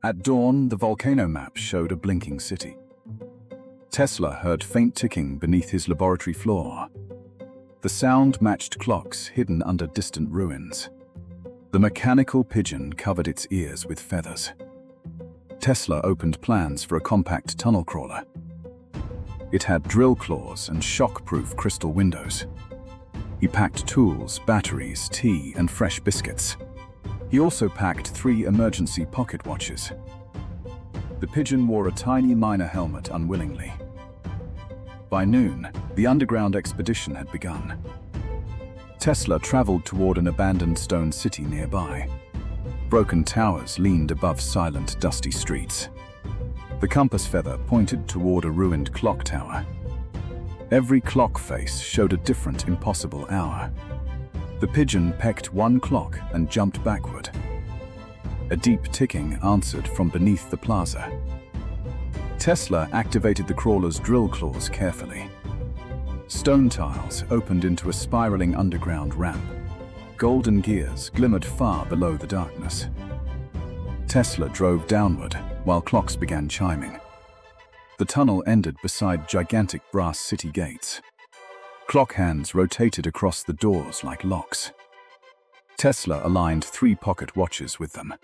At dawn, the volcano map showed a blinking city. Tesla heard faint ticking beneath his laboratory floor. The sound matched clocks hidden under distant ruins. The mechanical pigeon covered its ears with feathers. Tesla opened plans for a compact tunnel crawler. It had drill claws and shock-proof crystal windows. He packed tools, batteries, tea, and fresh biscuits. He also packed 3 emergency pocket watches. The pigeon wore a tiny miner helmet unwillingly. By noon, the underground expedition had begun. Tesla traveled toward an abandoned stone city nearby. Broken towers leaned above silent, dusty streets. The compass feather pointed toward a ruined clock tower. Every clock face showed a different, impossible hour. The pigeon pecked one clock and jumped backward. A deep ticking answered from beneath the plaza. Tesla activated the crawler's drill claws carefully. Stone tiles opened into a spiraling underground ramp. Golden gears glimmered far below the darkness. Tesla drove downward while clocks began chiming. The tunnel ended beside gigantic brass city gates. Clock hands rotated across the doors like locks. Tesla aligned 3 pocket watches with them.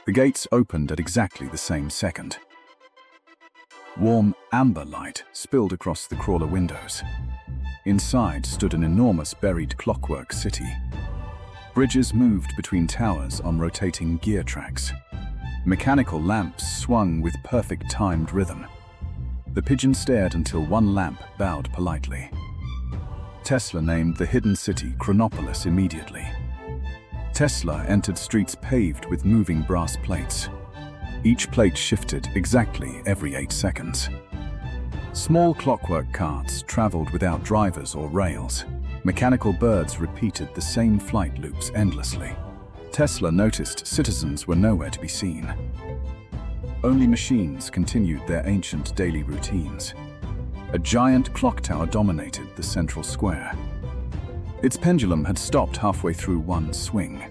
The gates opened at exactly the same second. Warm amber light spilled across the crawler windows. Inside stood an enormous buried clockwork city. Bridges moved between towers on rotating gear tracks. Mechanical lamps swung with perfect timed rhythm. The pigeon stared until one lamp bowed politely. Tesla named the hidden city Chronopolis immediately. Tesla entered streets paved with moving brass plates. Each plate shifted exactly every 8 seconds. Small clockwork carts traveled without drivers or rails. Mechanical birds repeated the same flight loops endlessly. Tesla noticed citizens were nowhere to be seen. Only machines continued their ancient daily routines. A giant clock tower dominated the central square. Its pendulum had stopped halfway through one swing.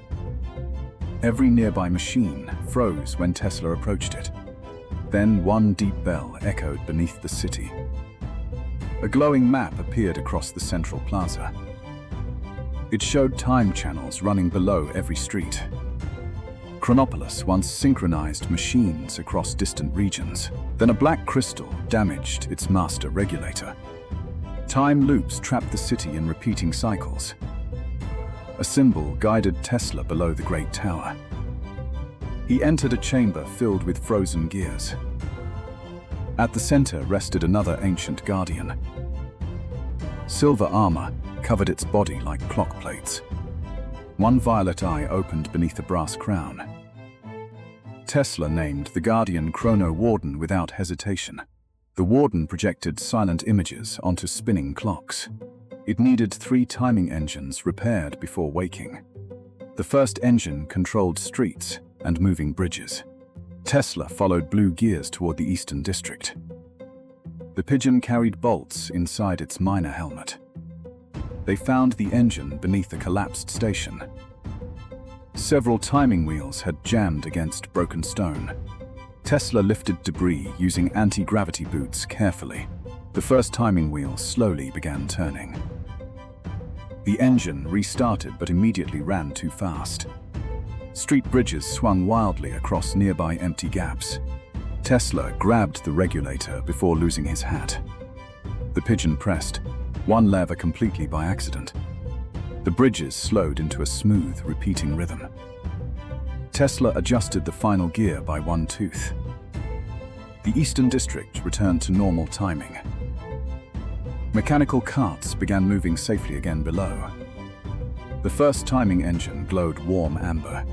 Every nearby machine froze when Tesla approached it. Then one deep bell echoed beneath the city. A glowing map appeared across the central plaza. It showed time channels running below every street. Chronopolis once synchronized machines across distant regions. Then a black crystal damaged its master regulator. Time loops trapped the city in repeating cycles. A symbol guided Tesla below the great tower. He entered a chamber filled with frozen gears. At the center rested another ancient guardian. Silver armor covered its body like clock plates. One violet eye opened beneath a brass crown. Tesla named the guardian Chrono Warden without hesitation. The warden projected silent images onto spinning clocks. It needed 3 timing engines repaired before waking. The first engine controlled streets and moving bridges. Tesla followed blue gears toward the Eastern District. The pigeon carried bolts inside its miner helmet. They found the engine beneath a collapsed station. Several timing wheels had jammed against broken stone. Tesla lifted debris using anti-gravity boots carefully. The first timing wheel slowly began turning. The engine restarted but immediately ran too fast. Street bridges swung wildly across nearby empty gaps. Tesla grabbed the regulator before losing his hat. The pigeon pressed one lever completely by accident. The bridges slowed into a smooth, repeating rhythm. Tesla adjusted the final gear by one tooth. The Eastern District returned to normal timing. Mechanical carts began moving safely again below. The first timing engine glowed warm amber.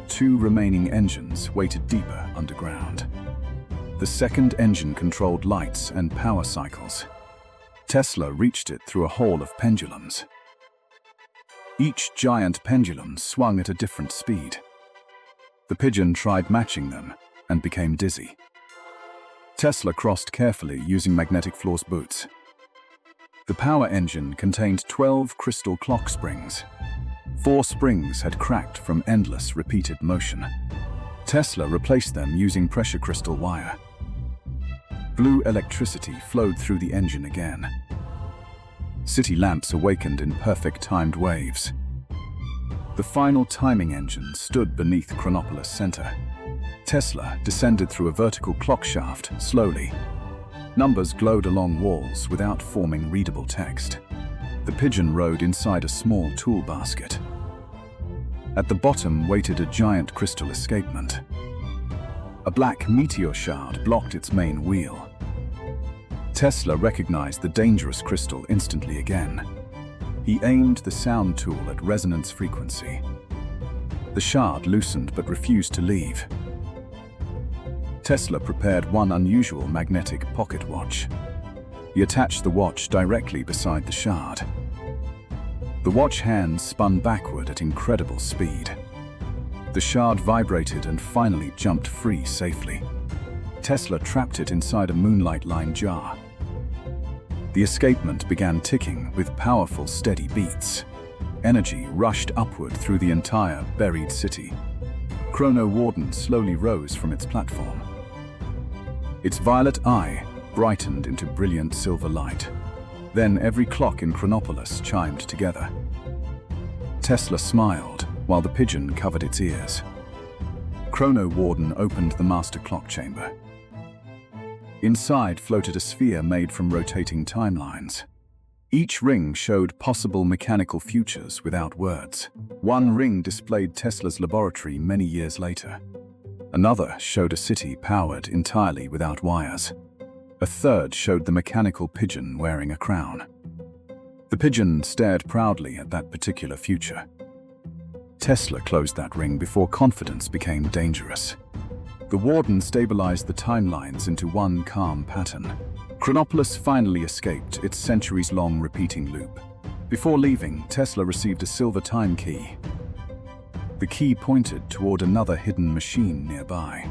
2 remaining engines waited deeper underground. The second engine controlled lights and power cycles. Tesla reached it through a hall of pendulums. Each giant pendulum swung at a different speed. The pigeon tried matching them and became dizzy. Tesla crossed carefully using magnetic floors boots. The power engine contained 12 crystal clock springs. 4 springs had cracked from endless repeated motion. Tesla replaced them using pressure crystal wire. Blue electricity flowed through the engine again. City lamps awakened in perfect timed waves. The final timing engine stood beneath Chronopolis Center. Tesla descended through a vertical clock shaft slowly. Numbers glowed along walls without forming readable text. The pigeon rode inside a small tool basket. At the bottom waited a giant crystal escapement. A black meteor shard blocked its main wheel. Tesla recognized the dangerous crystal instantly again. He aimed the sound tool at resonance frequency. The shard loosened but refused to leave. Tesla prepared one unusual magnetic pocket watch. He attached the watch directly beside the shard. The watch hands spun backward at incredible speed. The shard vibrated and finally jumped free safely. Tesla trapped it inside a moonlight-lined jar. The escapement began ticking with powerful, steady beats. Energy rushed upward through the entire buried city. Chrono Warden slowly rose from its platform. Its violet eye brightened into brilliant silver light. Then every clock in Chronopolis chimed together. Tesla smiled while the pigeon covered its ears. Chrono Warden opened the master clock chamber. Inside floated a sphere made from rotating timelines. Each ring showed possible mechanical futures without words. One ring displayed Tesla's laboratory many years later. Another showed a city powered entirely without wires. A third showed the mechanical pigeon wearing a crown. The pigeon stared proudly at that particular future. Tesla closed that ring before confidence became dangerous. The Warden stabilized the timelines into one calm pattern. Chronopolis finally escaped its centuries-long repeating loop. Before leaving, Tesla received a silver time key. The key pointed toward another hidden machine nearby.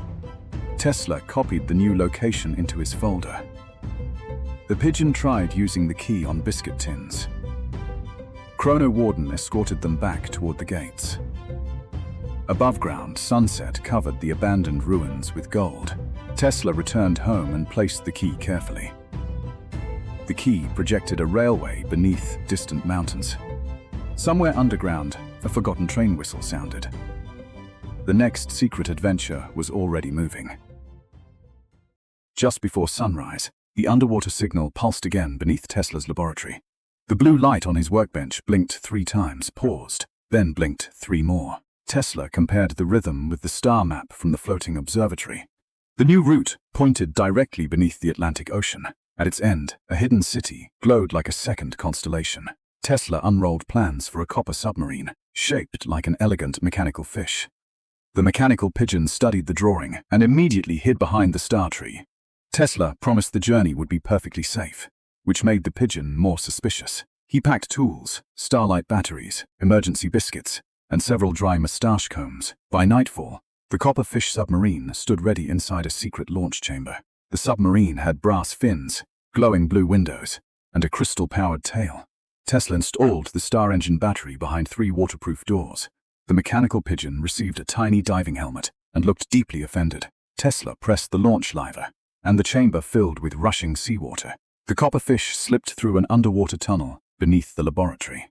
Tesla copied the new location into his folder. The pigeon tried using the key on biscuit tins. Chrono Warden escorted them back toward the gates. Above ground, sunset covered the abandoned ruins with gold. Tesla returned home and placed the key carefully. The key projected a railway beneath distant mountains. Somewhere underground, a forgotten train whistle sounded. The next secret adventure was already moving. Just before sunrise, the underwater signal pulsed again beneath Tesla's laboratory. The blue light on his workbench blinked 3 times, paused, then blinked 3 more. Tesla compared the rhythm with the star map from the floating observatory. The new route pointed directly beneath the Atlantic Ocean. At its end, a hidden city glowed like a second constellation. Tesla unrolled plans for a copper submarine, shaped like an elegant mechanical fish. The mechanical pigeon studied the drawing and immediately hid behind the star tree. Tesla promised the journey would be perfectly safe, which made the pigeon more suspicious. He packed tools, starlight batteries, emergency biscuits, and several dry mustache combs. By nightfall, the copperfish submarine stood ready inside a secret launch chamber. The submarine had brass fins, glowing blue windows, and a crystal-powered tail. Tesla installed the star engine battery behind 3 waterproof doors. The mechanical pigeon received a tiny diving helmet and looked deeply offended. Tesla pressed the launch lever, and the chamber filled with rushing seawater. The copperfish slipped through an underwater tunnel beneath the laboratory.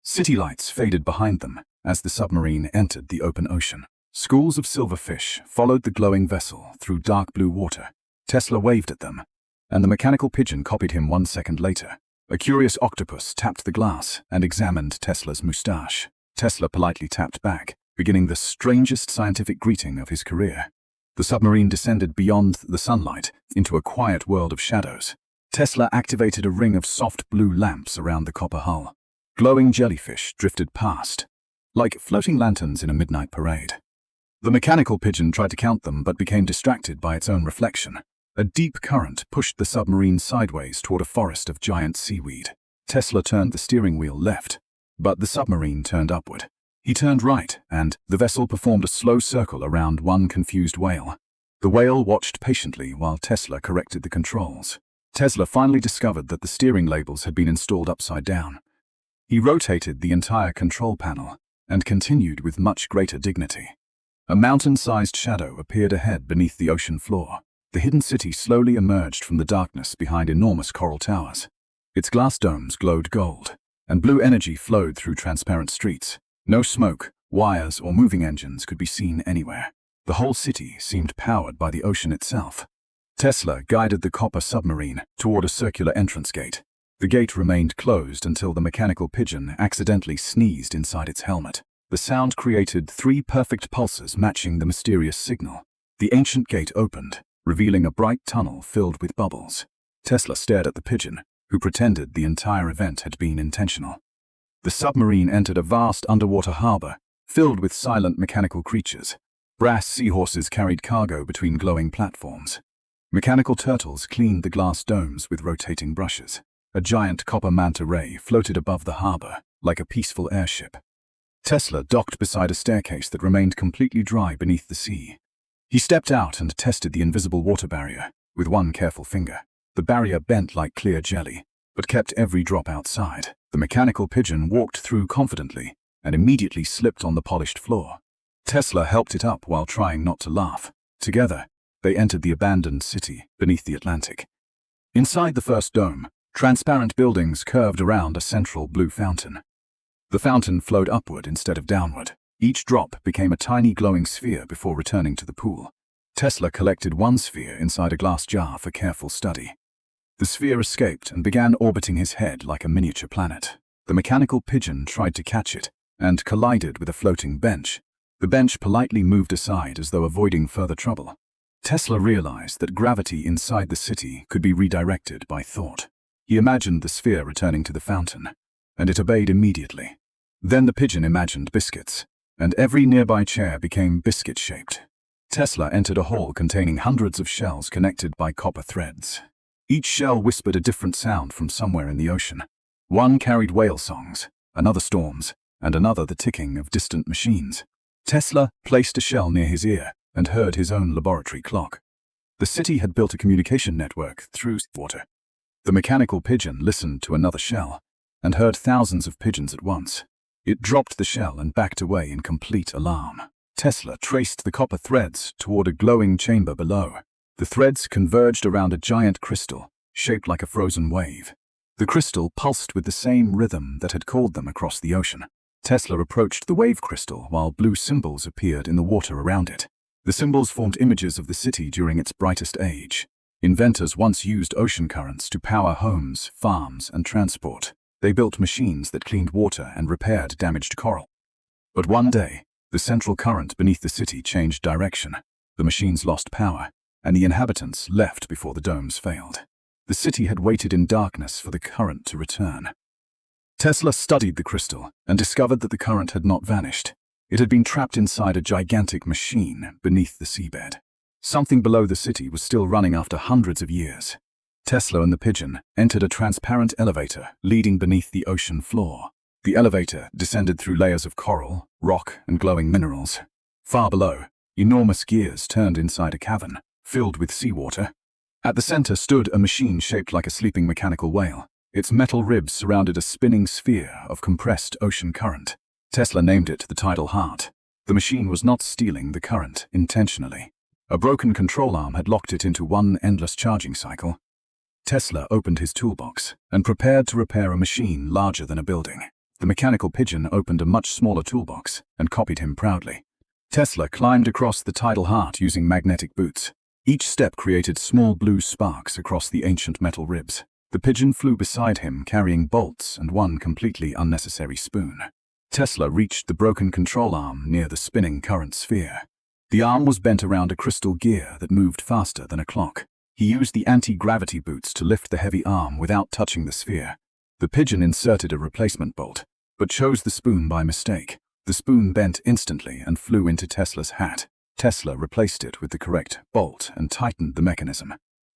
City lights faded behind them as the submarine entered the open ocean. Schools of silverfish followed the glowing vessel through dark blue water. Tesla waved at them, and the mechanical pigeon copied him 1 second later. A curious octopus tapped the glass and examined Tesla's mustache. Tesla politely tapped back, beginning the strangest scientific greeting of his career. The submarine descended beyond the sunlight into a quiet world of shadows. Tesla activated a ring of soft blue lamps around the copper hull. Glowing jellyfish drifted past, like floating lanterns in a midnight parade. The mechanical pigeon tried to count them but became distracted by its own reflection. A deep current pushed the submarine sideways toward a forest of giant seaweed. Tesla turned the steering wheel left, but the submarine turned upward. He turned right, and the vessel performed a slow circle around one confused whale. The whale watched patiently while Tesla corrected the controls. Tesla finally discovered that the steering labels had been installed upside down. He rotated the entire control panel and continued with much greater dignity. A mountain-sized shadow appeared ahead beneath the ocean floor. The hidden city slowly emerged from the darkness behind enormous coral towers. Its glass domes glowed gold, and blue energy flowed through transparent streets. No smoke, wires, or moving engines could be seen anywhere. The whole city seemed powered by the ocean itself. Tesla guided the copper submarine toward a circular entrance gate. The gate remained closed until the mechanical pigeon accidentally sneezed inside its helmet. The sound created 3 perfect pulses matching the mysterious signal. The ancient gate opened, revealing a bright tunnel filled with bubbles. Tesla stared at the pigeon, who pretended the entire event had been intentional. The submarine entered a vast underwater harbor, filled with silent mechanical creatures. Brass seahorses carried cargo between glowing platforms. Mechanical turtles cleaned the glass domes with rotating brushes. A giant copper manta ray floated above the harbor, like a peaceful airship. Tesla docked beside a staircase that remained completely dry beneath the sea. He stepped out and tested the invisible water barrier with one careful finger. The barrier bent like clear jelly, but kept every drop outside. The mechanical pigeon walked through confidently and immediately slipped on the polished floor. Tesla helped it up while trying not to laugh. Together, they entered the abandoned city beneath the Atlantic. Inside the first dome, transparent buildings curved around a central blue fountain. The fountain flowed upward instead of downward. Each drop became a tiny glowing sphere before returning to the pool. Tesla collected one sphere inside a glass jar for careful study. The sphere escaped and began orbiting his head like a miniature planet. The mechanical pigeon tried to catch it and collided with a floating bench. The bench politely moved aside as though avoiding further trouble. Tesla realized that gravity inside the city could be redirected by thought. He imagined the sphere returning to the fountain, and it obeyed immediately. Then the pigeon imagined biscuits, and every nearby chair became biscuit-shaped. Tesla entered a hall containing hundreds of shells connected by copper threads. Each shell whispered a different sound from somewhere in the ocean. One carried whale songs, another storms, and another the ticking of distant machines. Tesla placed a shell near his ear and heard his own laboratory clock. The city had built a communication network through water. The mechanical pigeon listened to another shell and heard thousands of pigeons at once. It dropped the shell and backed away in complete alarm. Tesla traced the copper threads toward a glowing chamber below. The threads converged around a giant crystal, shaped like a frozen wave. The crystal pulsed with the same rhythm that had called them across the ocean. Tesla approached the wave crystal while blue symbols appeared in the water around it. The symbols formed images of the city during its brightest age. Inventors once used ocean currents to power homes, farms, and transport. They built machines that cleaned water and repaired damaged coral. But one day, the central current beneath the city changed direction. The machines lost power, and the inhabitants left before the domes failed. The city had waited in darkness for the current to return. Tesla studied the crystal and discovered that the current had not vanished. It had been trapped inside a gigantic machine beneath the seabed. Something below the city was still running after hundreds of years. Tesla and the pigeon entered a transparent elevator leading beneath the ocean floor. The elevator descended through layers of coral, rock, and glowing minerals. Far below, enormous gears turned inside a cavern, filled with seawater. At the center stood a machine shaped like a sleeping mechanical whale. Its metal ribs surrounded a spinning sphere of compressed ocean current. Tesla named it the tidal heart. The machine was not stealing the current intentionally. A broken control arm had locked it into one endless charging cycle. Tesla opened his toolbox and prepared to repair a machine larger than a building. The mechanical pigeon opened a much smaller toolbox and copied him proudly. Tesla climbed across the tidal heart using magnetic boots. Each step created small blue sparks across the ancient metal ribs. The pigeon flew beside him carrying bolts and one completely unnecessary spoon. Tesla reached the broken control arm near the spinning current sphere. The arm was bent around a crystal gear that moved faster than a clock. He used the anti-gravity boots to lift the heavy arm without touching the sphere. The pigeon inserted a replacement bolt, but chose the spoon by mistake. The spoon bent instantly and flew into Tesla's hat. Tesla replaced it with the correct bolt and tightened the mechanism.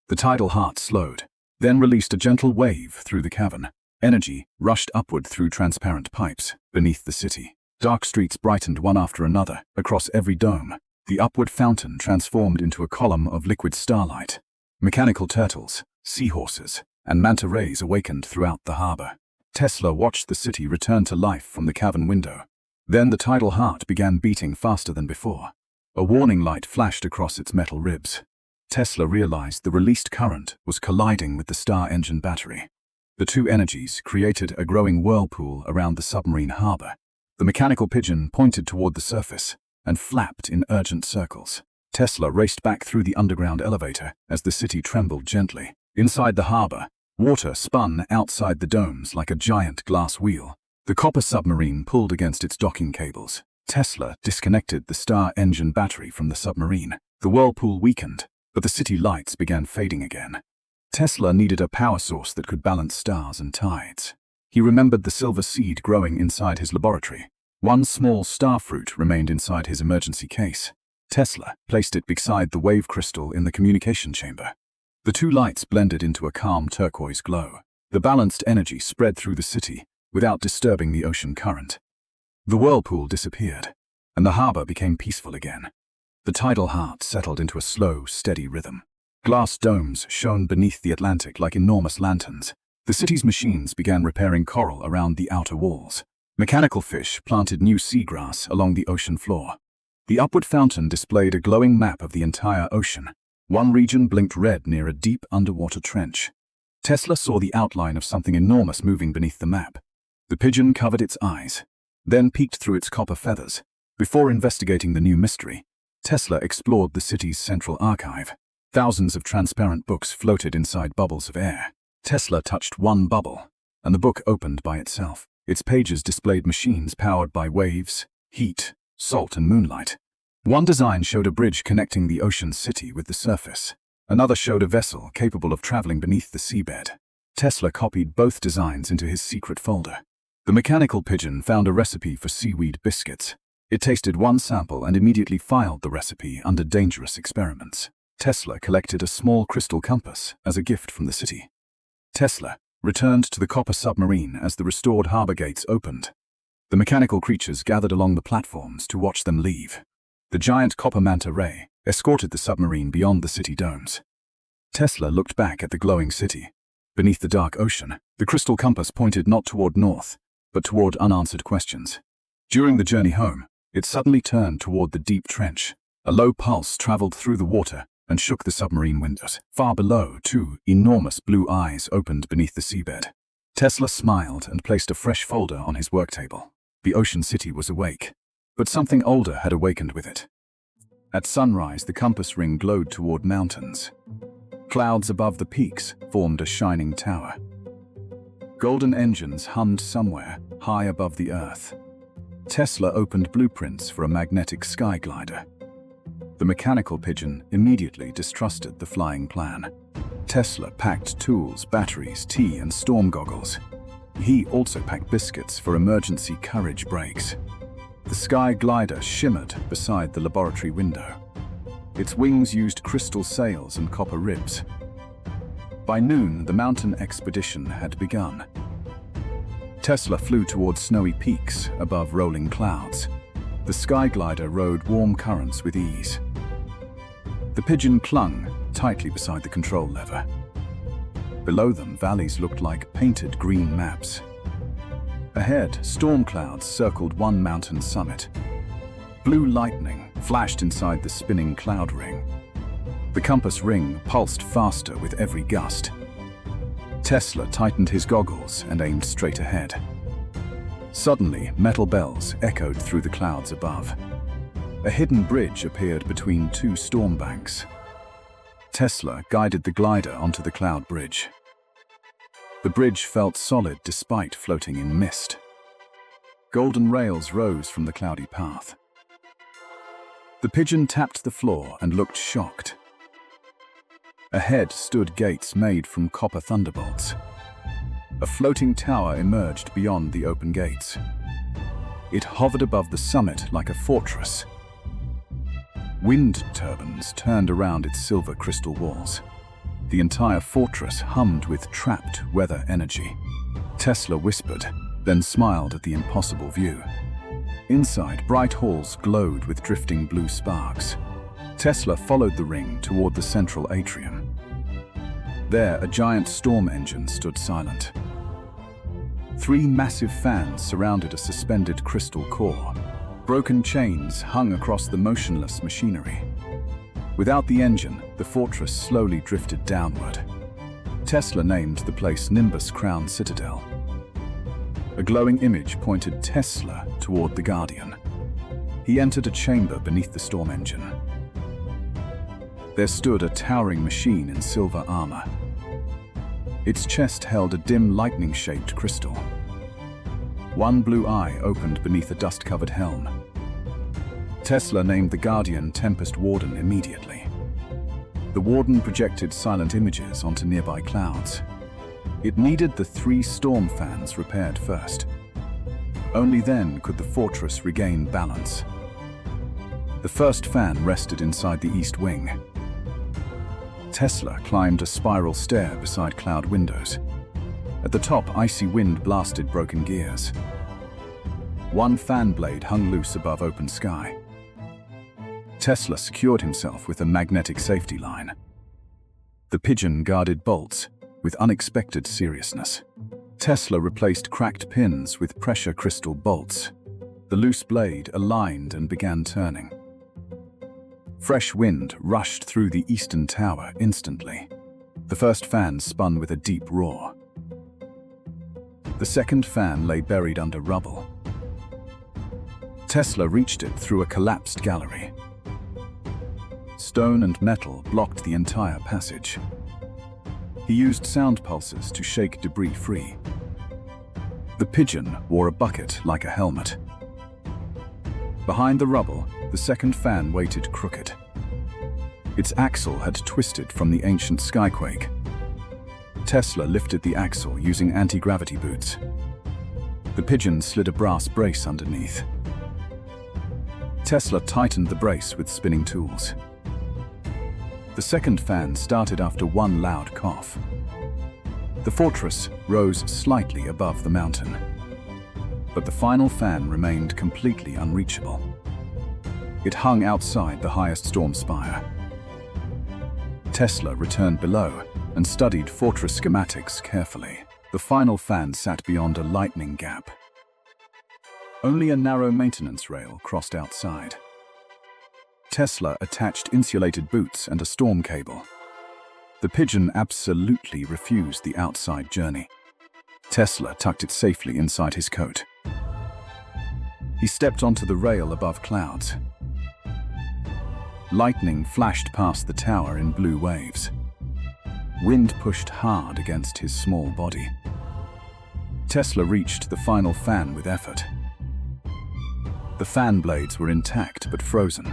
The tidal heart slowed, then released a gentle wave through the cavern. Energy rushed upward through transparent pipes beneath the city. Dark streets brightened one after another across every dome. The upward fountain transformed into a column of liquid starlight. Mechanical turtles, seahorses, and manta rays awakened throughout the harbor. Tesla watched the city return to life from the cavern window. Then the tidal heart began beating faster than before. A warning light flashed across its metal ribs. Tesla realized the released current was colliding with the star engine battery. The two energies created a growing whirlpool around the submarine harbor. The mechanical pigeon pointed toward the surface and flapped in urgent circles. Tesla raced back through the underground elevator as the city trembled gently. Inside the harbor, water spun outside the domes like a giant glass wheel. The copper submarine pulled against its docking cables. Tesla disconnected the star engine battery from the submarine. The whirlpool weakened, but the city lights began fading again. Tesla needed a power source that could balance stars and tides. He remembered the silver seed growing inside his laboratory. One small star fruit remained inside his emergency case. Tesla placed it beside the wave crystal in the communication chamber. The two lights blended into a calm turquoise glow. The balanced energy spread through the city without disturbing the ocean current. The whirlpool disappeared, and the harbor became peaceful again. The tidal heart settled into a slow, steady rhythm. Glass domes shone beneath the Atlantic like enormous lanterns. The city's machines began repairing coral around the outer walls. Mechanical fish planted new seagrass along the ocean floor. The upward fountain displayed a glowing map of the entire ocean. One region blinked red near a deep underwater trench. Tesla saw the outline of something enormous moving beneath the map. The pigeon covered its eyes, then peeked through its copper feathers. Before investigating the new mystery, Tesla explored the city's central archive. Thousands of transparent books floated inside bubbles of air. Tesla touched one bubble, and the book opened by itself. Its pages displayed machines powered by waves, heat, salt, and moonlight. One design showed a bridge connecting the ocean city with the surface. Another showed a vessel capable of traveling beneath the seabed. Tesla copied both designs into his secret folder. The mechanical pigeon found a recipe for seaweed biscuits. It tasted one sample and immediately filed the recipe under dangerous experiments. Tesla collected a small crystal compass as a gift from the city. Tesla returned to the copper submarine as the restored harbor gates opened. The mechanical creatures gathered along the platforms to watch them leave. The giant copper manta ray escorted the submarine beyond the city domes. Tesla looked back at the glowing city. Beneath the dark ocean, the crystal compass pointed not toward north, but toward unanswered questions. During the journey home, it suddenly turned toward the deep trench. A low pulse traveled through the water and shook the submarine windows. Far below, two enormous blue eyes opened beneath the seabed. Tesla smiled and placed a fresh folder on his work table. The ocean city was awake, but something older had awakened with it. At sunrise, the compass ring glowed toward mountains. Clouds above the peaks formed a shining tower. Golden engines hummed somewhere high above the earth. Tesla opened blueprints for a magnetic sky glider. The mechanical pigeon immediately distrusted the flying plan. Tesla packed tools, batteries, tea, and storm goggles. He also packed biscuits for emergency courage breaks. The sky glider shimmered beside the laboratory window. Its wings used crystal sails and copper ribs. By noon, the mountain expedition had begun. Tesla flew toward snowy peaks above rolling clouds. The sky glider rode warm currents with ease. The pigeon clung tightly beside the control lever. Below them, valleys looked like painted green maps. Ahead, storm clouds circled one mountain summit. Blue lightning flashed inside the spinning cloud ring. The compass ring pulsed faster with every gust. Tesla tightened his goggles and aimed straight ahead. Suddenly, metal bells echoed through the clouds above. A hidden bridge appeared between two storm banks. Tesla guided the glider onto the cloud bridge. The bridge felt solid despite floating in mist. Golden rails rose from the cloudy path. The pigeon tapped the floor and looked shocked. Ahead stood gates made from copper thunderbolts. A floating tower emerged beyond the open gates. It hovered above the summit like a fortress. Wind turbines turned around its silver crystal walls. The entire fortress hummed with trapped weather energy. Tesla whispered, then smiled at the impossible view. Inside, bright halls glowed with drifting blue sparks. Tesla followed the ring toward the central atrium. There, a giant storm engine stood silent. 3 massive fans surrounded a suspended crystal core. Broken chains hung across the motionless machinery. Without the engine, the fortress slowly drifted downward. Tesla named the place Nimbus Crown Citadel. A glowing image pointed Tesla toward the Guardian. He entered a chamber beneath the storm engine. There stood a towering machine in silver armor. Its chest held a dim lightning-shaped crystal. One blue eye opened beneath a dust-covered helm. Tesla named the Guardian Tempest Warden immediately. The Warden projected silent images onto nearby clouds. It needed the 3 storm fans repaired first. Only then could the fortress regain balance. The first fan rested inside the east wing. Tesla climbed a spiral stair beside cloud windows. At the top, icy wind blasted broken gears. One fan blade hung loose above open sky. Tesla secured himself with a magnetic safety line. The pigeon guarded bolts with unexpected seriousness. Tesla replaced cracked pins with pressure crystal bolts. The loose blade aligned and began turning. Fresh wind rushed through the eastern tower instantly. The first fan spun with a deep roar. The second fan lay buried under rubble. Tesla reached it through a collapsed gallery. Stone and metal blocked the entire passage. He used sound pulses to shake debris free. The pigeon wore a bucket like a helmet. Behind the rubble, the second fan waited crooked. Its axle had twisted from the ancient skyquake. Tesla lifted the axle using anti-gravity boots. The pigeon slid a brass brace underneath. Tesla tightened the brace with spinning tools. The second fan started after one loud cough. The fortress rose slightly above the mountain, but the final fan remained completely unreachable. It hung outside the highest storm spire. Tesla returned below and studied fortress schematics carefully. The final fan sat beyond a lightning gap. Only a narrow maintenance rail crossed outside. Tesla attached insulated boots and a storm cable. The pigeon absolutely refused the outside journey. Tesla tucked it safely inside his coat. He stepped onto the rail above clouds. Lightning flashed past the tower in blue waves. Wind pushed hard against his small body. Tesla reached the final fan with effort. The fan blades were intact but frozen.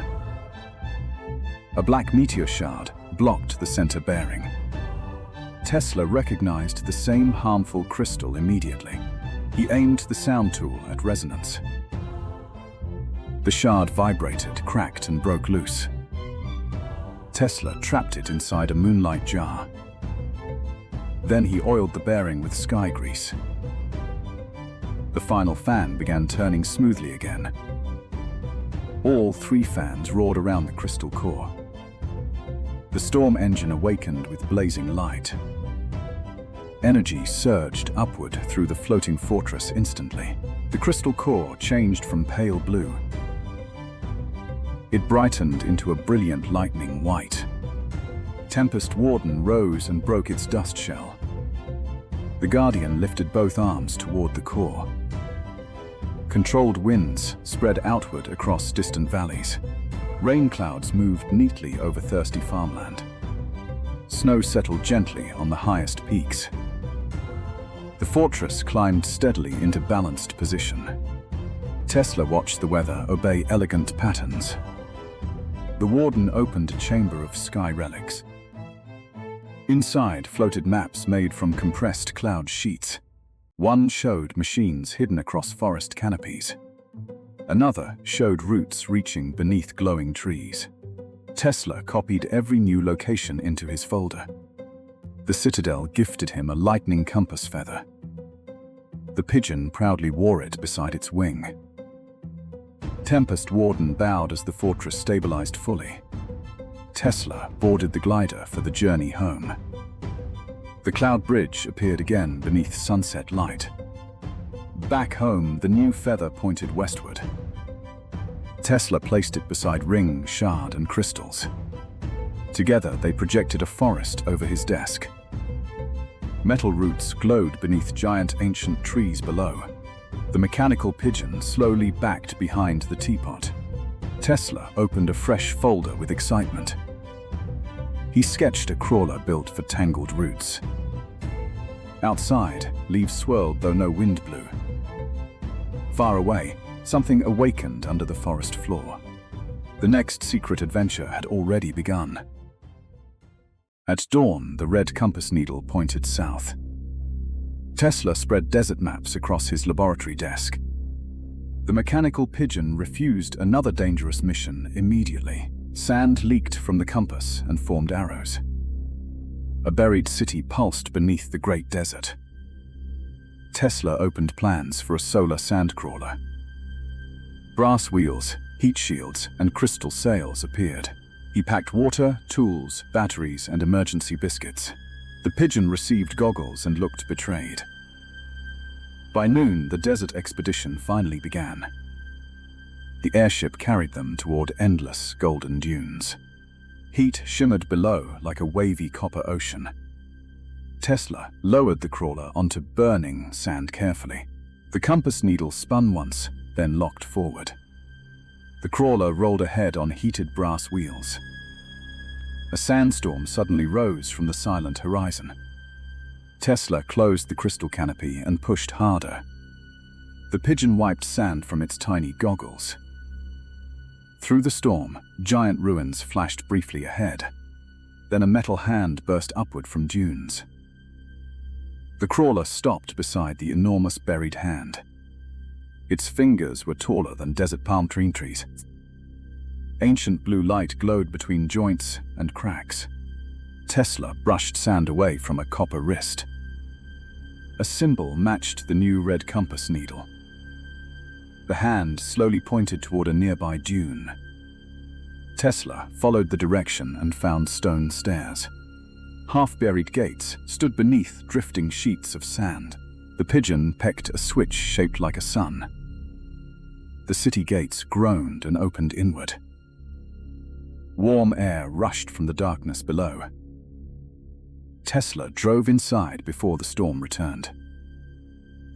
A black meteor shard blocked the center bearing. Tesla recognized the same harmful crystal immediately. He aimed the sound tool at resonance. The shard vibrated, cracked, and broke loose. Tesla trapped it inside a moonlight jar. Then he oiled the bearing with sky grease. The final fan began turning smoothly again. All 3 fans roared around the crystal core. The storm engine awakened with blazing light. Energy surged upward through the floating fortress instantly. The crystal core changed from pale blue. It brightened into a brilliant lightning white. Tempest Warden rose and broke its dust shell. The Guardian lifted both arms toward the core. Controlled winds spread outward across distant valleys. Rain clouds moved neatly over thirsty farmland. Snow settled gently on the highest peaks. The fortress climbed steadily into balanced position. Tesla watched the weather obey elegant patterns. The Warden opened a chamber of sky relics. Inside floated maps made from compressed cloud sheets. One showed machines hidden across forest canopies. Another showed routes reaching beneath glowing trees. Tesla copied every new location into his folder. The Citadel gifted him a lightning compass feather. The pigeon proudly wore it beside its wing. Tempest Warden bowed as the fortress stabilized fully. Tesla boarded the glider for the journey home. The cloud bridge appeared again beneath sunset light. Back home, the new feather pointed westward. Tesla placed it beside ring, shard, and crystals. Together, they projected a forest over his desk. Metal roots glowed beneath giant ancient trees below. The mechanical pigeon slowly backed behind the teapot. Tesla opened a fresh folder with excitement. He sketched a crawler built for tangled roots. Outside, leaves swirled though no wind blew. Far away, something awakened under the forest floor. The next secret adventure had already begun. At dawn, the red compass needle pointed south. Tesla spread desert maps across his laboratory desk. The mechanical pigeon refused another dangerous mission immediately. Sand leaked from the compass and formed arrows. A buried city pulsed beneath the great desert. Tesla opened plans for a solar sandcrawler. Brass wheels, heat shields, and crystal sails appeared. He packed water, tools, batteries, and emergency biscuits. The pigeon received goggles and looked betrayed. By noon, the desert expedition finally began. The airship carried them toward endless golden dunes. Heat shimmered below like a wavy copper ocean. Tesla lowered the crawler onto burning sand carefully. The compass needle spun once, then locked forward. The crawler rolled ahead on heated brass wheels. A sandstorm suddenly rose from the silent horizon. Tesla closed the crystal canopy and pushed harder. The pigeon wiped sand from its tiny goggles. Through the storm, giant ruins flashed briefly ahead. Then a metal hand burst upward from dunes. The crawler stopped beside the enormous buried hand. Its fingers were taller than desert palm trees. Ancient blue light glowed between joints and cracks. Tesla brushed sand away from a copper wrist. A symbol matched the new red compass needle. The hand slowly pointed toward a nearby dune. Tesla followed the direction and found stone stairs. Half-buried gates stood beneath drifting sheets of sand. The pigeon pecked a switch shaped like a sun. The city gates groaned and opened inward. Warm air rushed from the darkness below. Tesla drove inside before the storm returned.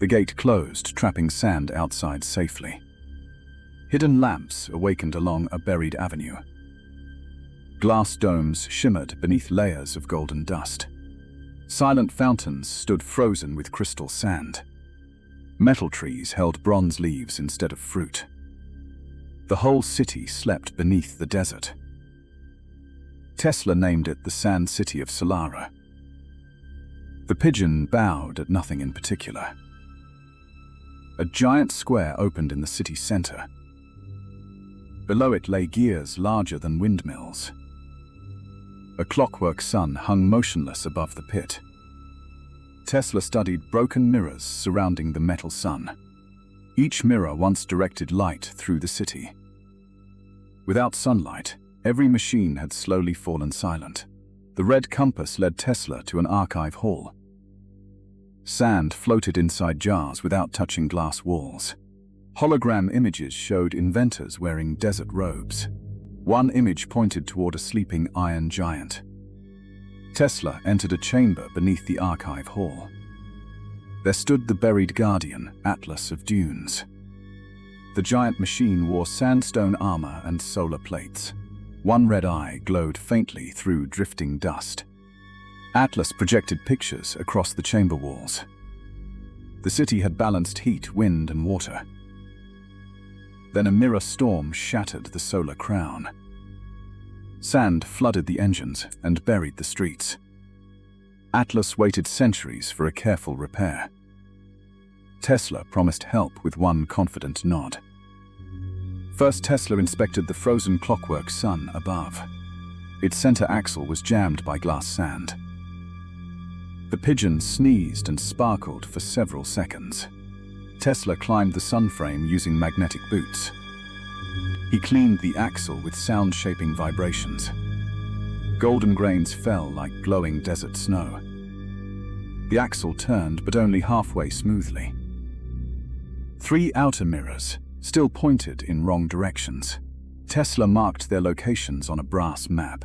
The gate closed, trapping sand outside safely. Hidden lamps awakened along a buried avenue. Glass domes shimmered beneath layers of golden dust. Silent fountains stood frozen with crystal sand. Metal trees held bronze leaves instead of fruit. The whole city slept beneath the desert. Tesla named it the Sand City of Solara. The pigeon bowed at nothing in particular. A giant square opened in the city center. Below it lay gears larger than windmills. A clockwork sun hung motionless above the pit. Tesla studied broken mirrors surrounding the metal sun. Each mirror once directed light through the city. Without sunlight, every machine had slowly fallen silent. The red compass led Tesla to an archive hall. Sand floated inside jars without touching glass walls. Hologram images showed inventors wearing desert robes. One image pointed toward a sleeping iron giant. Tesla entered a chamber beneath the archive hall. There stood the buried guardian, Atlas of Dunes. The giant machine wore sandstone armor and solar plates. One red eye glowed faintly through drifting dust. Atlas projected pictures across the chamber walls. The city had balanced heat, wind, and water. Then a mirror storm shattered the solar crown. Sand flooded the engines and buried the streets. Atlas waited centuries for a careful repair. Tesla promised help with one confident nod. First, Tesla inspected the frozen clockwork sun above. Its center axle was jammed by glass sand. The pigeon sneezed and sparkled for several seconds. Tesla climbed the sun frame using magnetic boots. He cleaned the axle with sound-shaping vibrations. Golden grains fell like glowing desert snow. The axle turned, but only halfway smoothly. 3 outer mirrors still pointed in wrong directions. Tesla marked their locations on a brass map.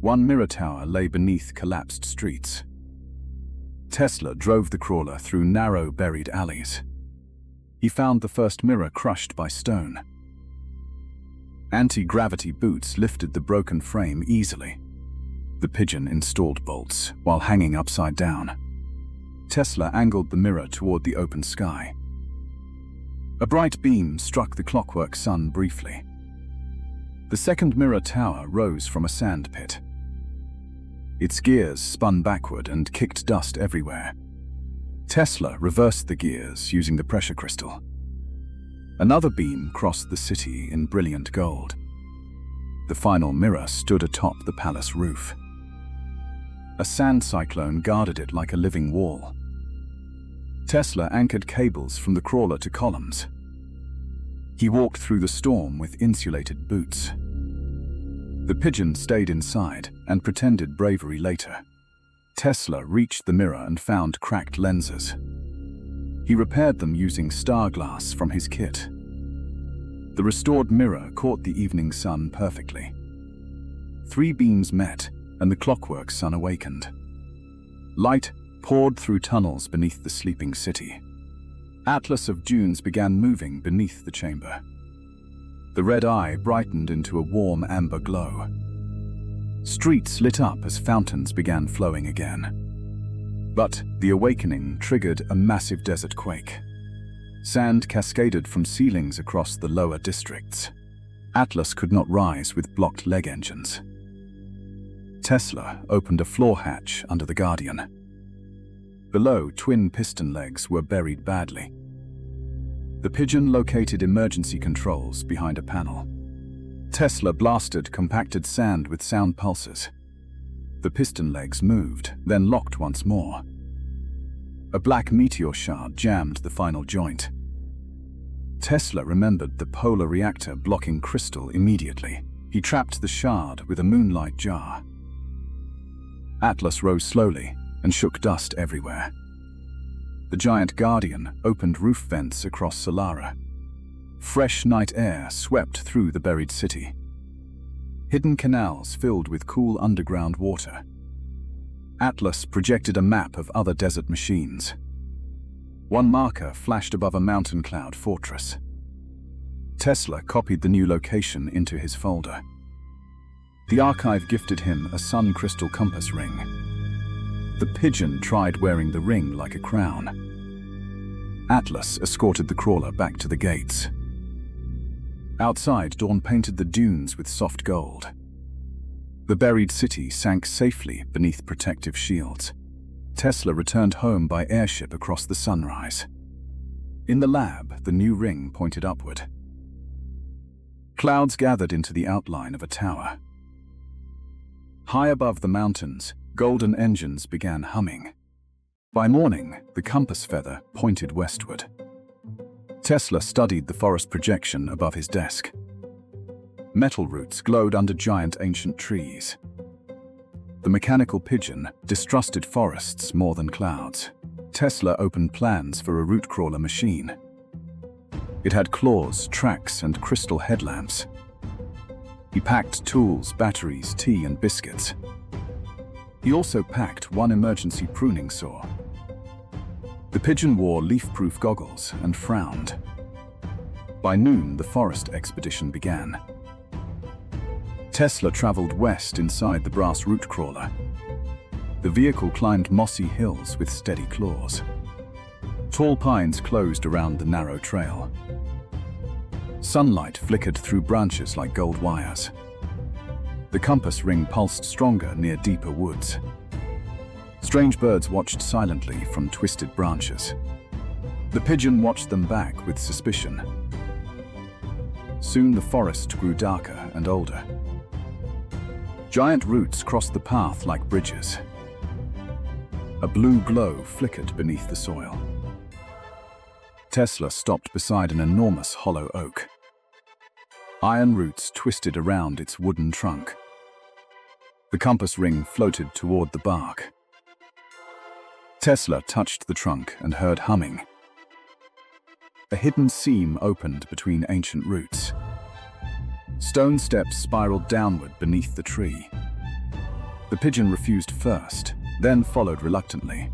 One mirror tower lay beneath collapsed streets. Tesla drove the crawler through narrow, buried alleys. He found the first mirror crushed by stone. Anti-gravity boots lifted the broken frame easily. The pigeon installed bolts while hanging upside down. Tesla angled the mirror toward the open sky. A bright beam struck the clockwork sun briefly. The second mirror tower rose from a sand pit. Its gears spun backward and kicked dust everywhere. Tesla reversed the gears using the pressure crystal. Another beam crossed the city in brilliant gold. The final mirror stood atop the palace roof. A sand cyclone guarded it like a living wall. Tesla anchored cables from the crawler to columns. He walked through the storm with insulated boots. The pigeon stayed inside and pretended bravery later. Tesla reached the mirror and found cracked lenses. He repaired them using star glass from his kit. The restored mirror caught the evening sun perfectly. 3 beams met, and the clockwork sun awakened. Light poured through tunnels beneath the sleeping city. Atlas of dunes began moving beneath the chamber. The red eye brightened into a warm amber glow. Streets lit up as fountains began flowing again. But the awakening triggered a massive desert quake. Sand cascaded from ceilings across the lower districts. Atlas could not rise with blocked leg engines. Tesla opened a floor hatch under the Guardian. Below, twin piston legs were buried badly. The pigeon located emergency controls behind a panel. Tesla blasted compacted sand with sound pulses. The piston legs moved, then locked once more. A black meteor shard jammed the final joint. Tesla remembered the polar reactor blocking crystal immediately. He trapped the shard with a moonlight jar. Atlas rose slowly and shook dust everywhere. The giant Guardian opened roof vents across Solara. Fresh night air swept through the buried city. Hidden canals filled with cool underground water. Atlas projected a map of other desert machines. One marker flashed above a mountain cloud fortress. Tesla copied the new location into his folder. The archive gifted him a sun crystal compass ring. The pigeon tried wearing the ring like a crown. Atlas escorted the crawler back to the gates. Outside, dawn painted the dunes with soft gold. The buried city sank safely beneath protective shields. Tesla returned home by airship across the sunrise. In the lab, the new ring pointed upward. Clouds gathered into the outline of a tower. High above the mountains, golden engines began humming. By morning, the compass feather pointed westward. Tesla studied the forest projection above his desk. Metal roots glowed under giant ancient trees. The mechanical pigeon distrusted forests more than clouds. Tesla opened plans for a root crawler machine. It had claws, tracks, and crystal headlamps. He packed tools, batteries, tea, and biscuits. He also packed one emergency pruning saw. The pigeon wore leaf-proof goggles and frowned. By noon, the forest expedition began. Tesla traveled west inside the brass root crawler. The vehicle climbed mossy hills with steady claws. Tall pines closed around the narrow trail. Sunlight flickered through branches like gold wires. The compass ring pulsed stronger near deeper woods. Strange birds watched silently from twisted branches. The pigeon watched them back with suspicion. Soon the forest grew darker and older. Giant roots crossed the path like bridges. A blue glow flickered beneath the soil. Tesla stopped beside an enormous hollow oak. Iron roots twisted around its wooden trunk. The compass ring floated toward the bark. Tesla touched the trunk and heard humming. A hidden seam opened between ancient roots. Stone steps spiraled downward beneath the tree. The pigeon refused first, then followed reluctantly.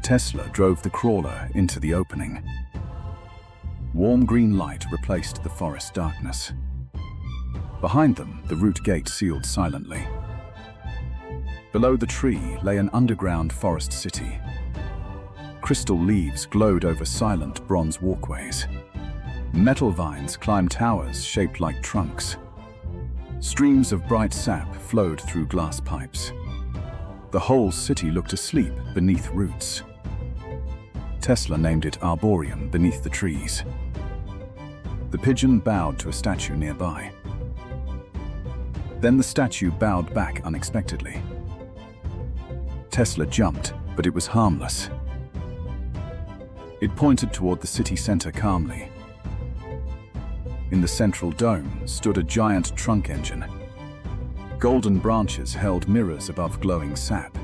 Tesla drove the crawler into the opening. Warm green light replaced the forest darkness. Behind them, the root gate sealed silently. Below the tree lay an underground forest city. Crystal leaves glowed over silent bronze walkways. Metal vines climbed towers shaped like trunks. Streams of bright sap flowed through glass pipes. The whole city looked asleep beneath roots. Tesla named it Arboreum beneath the trees. The pigeon bowed to a statue nearby. Then the statue bowed back unexpectedly. Tesla jumped, but it was harmless. It pointed toward the city center calmly. In the central dome stood a giant trunk engine. Golden branches held mirrors above glowing sap.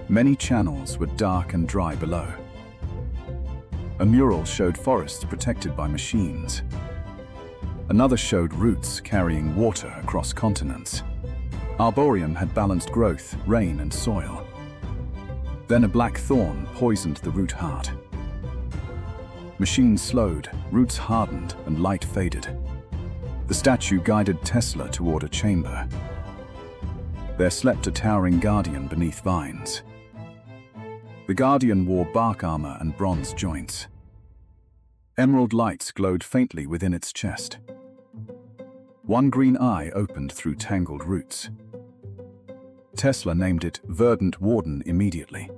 Many channels were dark and dry below. A mural showed forests protected by machines. Another showed roots carrying water across continents. Arboreum had balanced growth, rain, and soil. Then a black thorn poisoned the root heart. Machines slowed, roots hardened, and light faded. The statue guided Tesla toward a chamber. There slept a towering guardian beneath vines. The guardian wore bark armor and bronze joints. Emerald lights glowed faintly within its chest. One green eye opened through tangled roots. Tesla named it Verdant Warden immediately.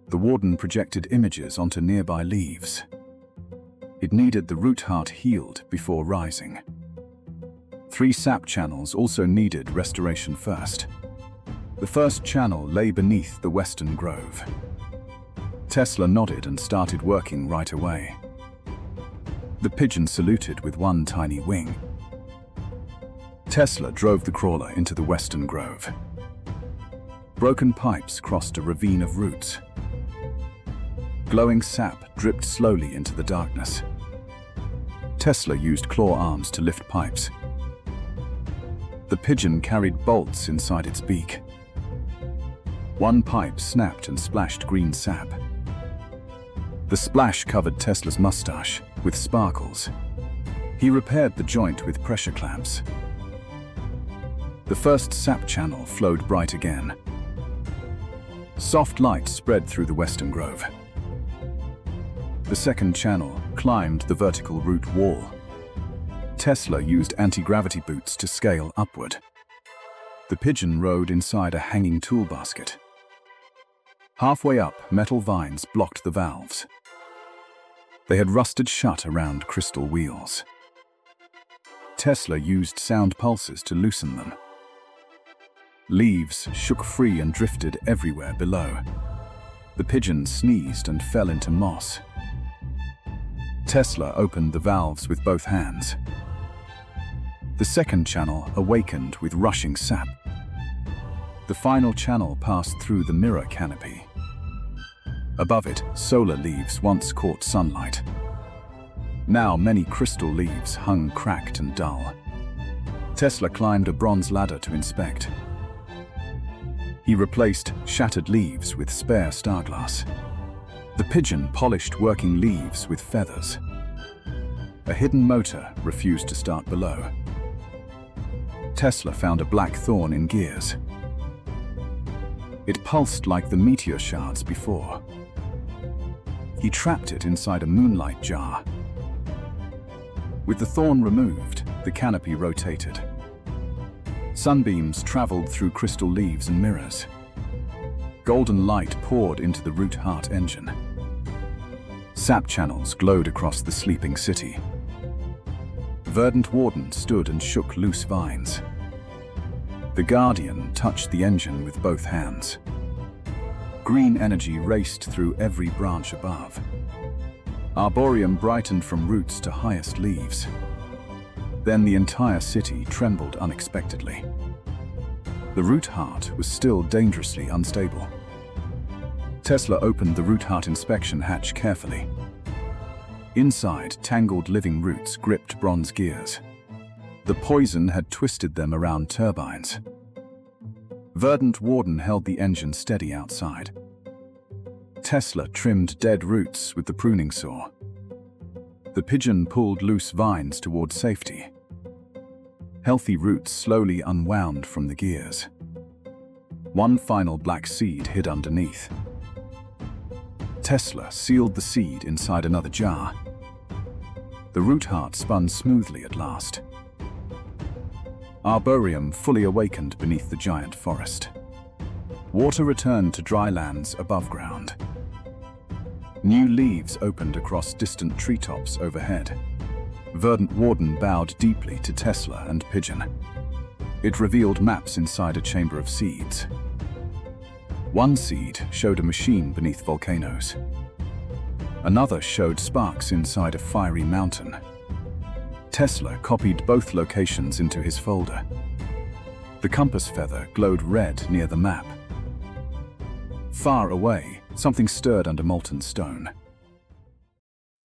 The warden projected images onto nearby leaves. It needed the root heart healed before rising. 3 sap channels also needed restoration first. The first channel lay beneath the western grove. Tesla nodded and started working right away. The pigeon saluted with one tiny wing. Tesla drove the crawler into the western grove. Broken pipes crossed a ravine of roots. Glowing sap dripped slowly into the darkness. Tesla used claw arms to lift pipes. The pigeon carried bolts inside its beak. One pipe snapped and splashed green sap. The splash covered Tesla's mustache with sparkles. He repaired the joint with pressure clamps. The first sap channel flowed bright again. Soft light spread through the western grove. The second channel climbed the vertical root wall. Tesla used anti-gravity boots to scale upward. The pigeon rode inside a hanging tool basket. Halfway up, metal vines blocked the valves. They had rusted shut around crystal wheels. Tesla used sound pulses to loosen them. Leaves shook free and drifted everywhere below. The pigeon sneezed and fell into moss. Tesla opened the valves with both hands. The second channel awakened with rushing sap. The final channel passed through the mirror canopy. Above it, solar leaves once caught sunlight. Now many crystal leaves hung cracked and dull. Tesla climbed a bronze ladder to inspect. He replaced shattered leaves with spare starglass. The pigeon polished working leaves with feathers. A hidden motor refused to start below. Tesla found a black thorn in gears. It pulsed like the meteor shards before. He trapped it inside a moonlight jar. With the thorn removed, the canopy rotated. Sunbeams traveled through crystal leaves and mirrors. Golden light poured into the root heart engine. Sap channels glowed across the sleeping city. Verdant Warden stood and shook loose vines. The Guardian touched the engine with both hands. Green energy raced through every branch above. Arboreum brightened from roots to highest leaves. Then the entire city trembled unexpectedly. The root heart was still dangerously unstable. Tesla opened the root heart inspection hatch carefully. Inside, tangled living roots gripped bronze gears. The poison had twisted them around turbines. Verdant Warden held the engine steady outside. Tesla trimmed dead roots with the pruning saw. The pigeon pulled loose vines toward safety. Healthy roots slowly unwound from the gears. One final black seed hid underneath. Tesla sealed the seed inside another jar. The root heart spun smoothly at last. Arboreum fully awakened beneath the giant forest. Water returned to dry lands above ground. New leaves opened across distant treetops overhead. Verdant Warden bowed deeply to Tesla and Pigeon. It revealed maps inside a chamber of seeds. One seed showed a machine beneath volcanoes. Another showed sparks inside a fiery mountain. Tesla copied both locations into his folder. The compass feather glowed red near the map. Far away, something stirred under molten stone.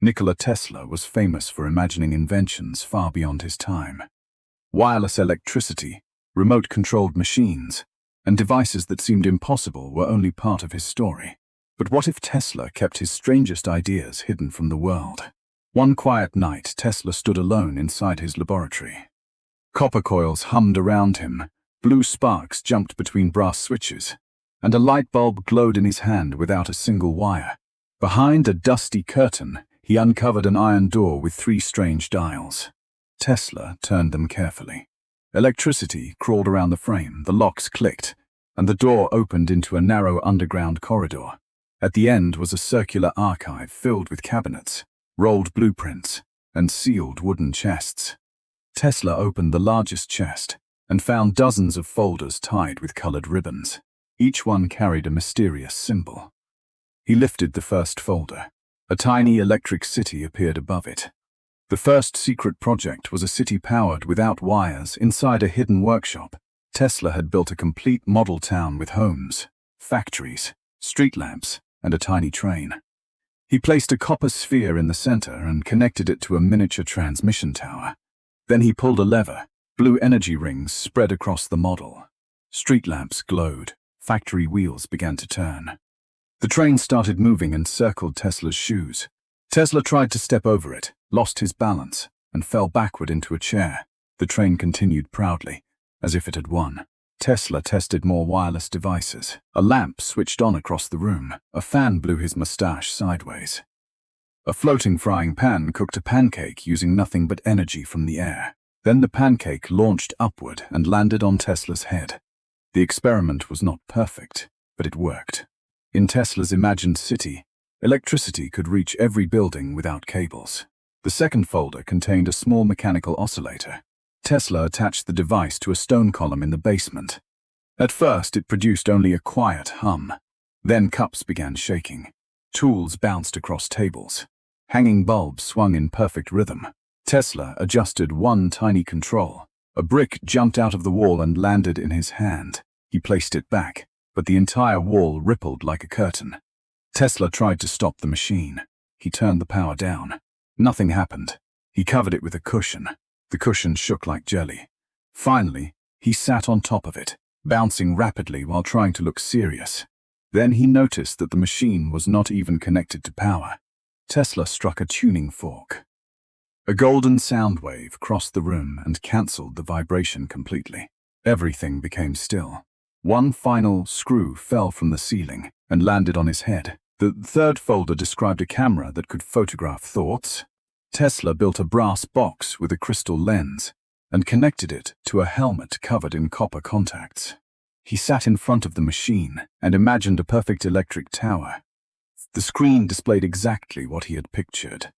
Nikola Tesla was famous for imagining inventions far beyond his time. Wireless electricity, remote-controlled machines, and devices that seemed impossible were only part of his story. But what if Tesla kept his strangest ideas hidden from the world? One quiet night, Tesla stood alone inside his laboratory. Copper coils hummed around him, blue sparks jumped between brass switches, and a light bulb glowed in his hand without a single wire. Behind a dusty curtain, he uncovered an iron door with 3 strange dials. Tesla turned them carefully. Electricity crawled around the frame, the locks clicked, and the door opened into a narrow underground corridor. At the end was a circular archive filled with cabinets, rolled blueprints, and sealed wooden chests. Tesla opened the largest chest and found dozens of folders tied with colored ribbons. Each one carried a mysterious symbol. He lifted the first folder. A tiny electric city appeared above it. The first secret project was a city powered without wires inside a hidden workshop. Tesla had built a complete model town with homes, factories, street lamps, and a tiny train. He placed a copper sphere in the center and connected it to a miniature transmission tower. Then he pulled a lever. Blue energy rings spread across the model. Street lamps glowed. Factory wheels began to turn. The train started moving and circled Tesla's shoes. Tesla tried to step over it, lost his balance, and fell backward into a chair. The train continued proudly, as if it had won. Tesla tested more wireless devices. A lamp switched on across the room. A fan blew his mustache sideways. A floating frying pan cooked a pancake using nothing but energy from the air. Then the pancake launched upward and landed on Tesla's head. The experiment was not perfect, but it worked. In Tesla's imagined city, electricity could reach every building without cables. The second folder contained a small mechanical oscillator. Tesla attached the device to a stone column in the basement. At first, it produced only a quiet hum. Then cups began shaking. Tools bounced across tables. Hanging bulbs swung in perfect rhythm. Tesla adjusted one tiny control. A brick jumped out of the wall and landed in his hand. He placed it back, but the entire wall rippled like a curtain. Tesla tried to stop the machine. He turned the power down. Nothing happened. He covered it with a cushion. The cushion shook like jelly. Finally, he sat on top of it, bouncing rapidly while trying to look serious. Then he noticed that the machine was not even connected to power. Tesla struck a tuning fork. A golden sound wave crossed the room and cancelled the vibration completely. Everything became still. One final screw fell from the ceiling and landed on his head. The third folder described a camera that could photograph thoughts. Tesla built a brass box with a crystal lens and connected it to a helmet covered in copper contacts. He sat in front of the machine and imagined a perfect electric tower. The screen displayed exactly what he had pictured.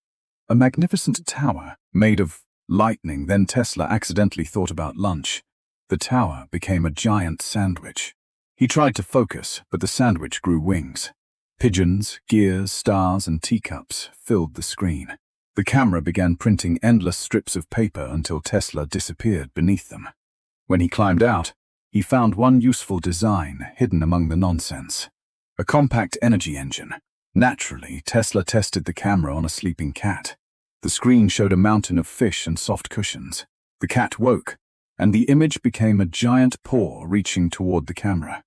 A magnificent tower made of lightning. Then Tesla accidentally thought about lunch. The tower became a giant sandwich. He tried to focus, but the sandwich grew wings. Pigeons, gears, stars, and teacups filled the screen. The camera began printing endless strips of paper until Tesla disappeared beneath them. When he climbed out, he found one useful design hidden among the nonsense. A compact energy engine. Naturally, Tesla tested the camera on a sleeping cat. The screen showed a mountain of fish and soft cushions. The cat woke, and the image became a giant paw reaching toward the camera.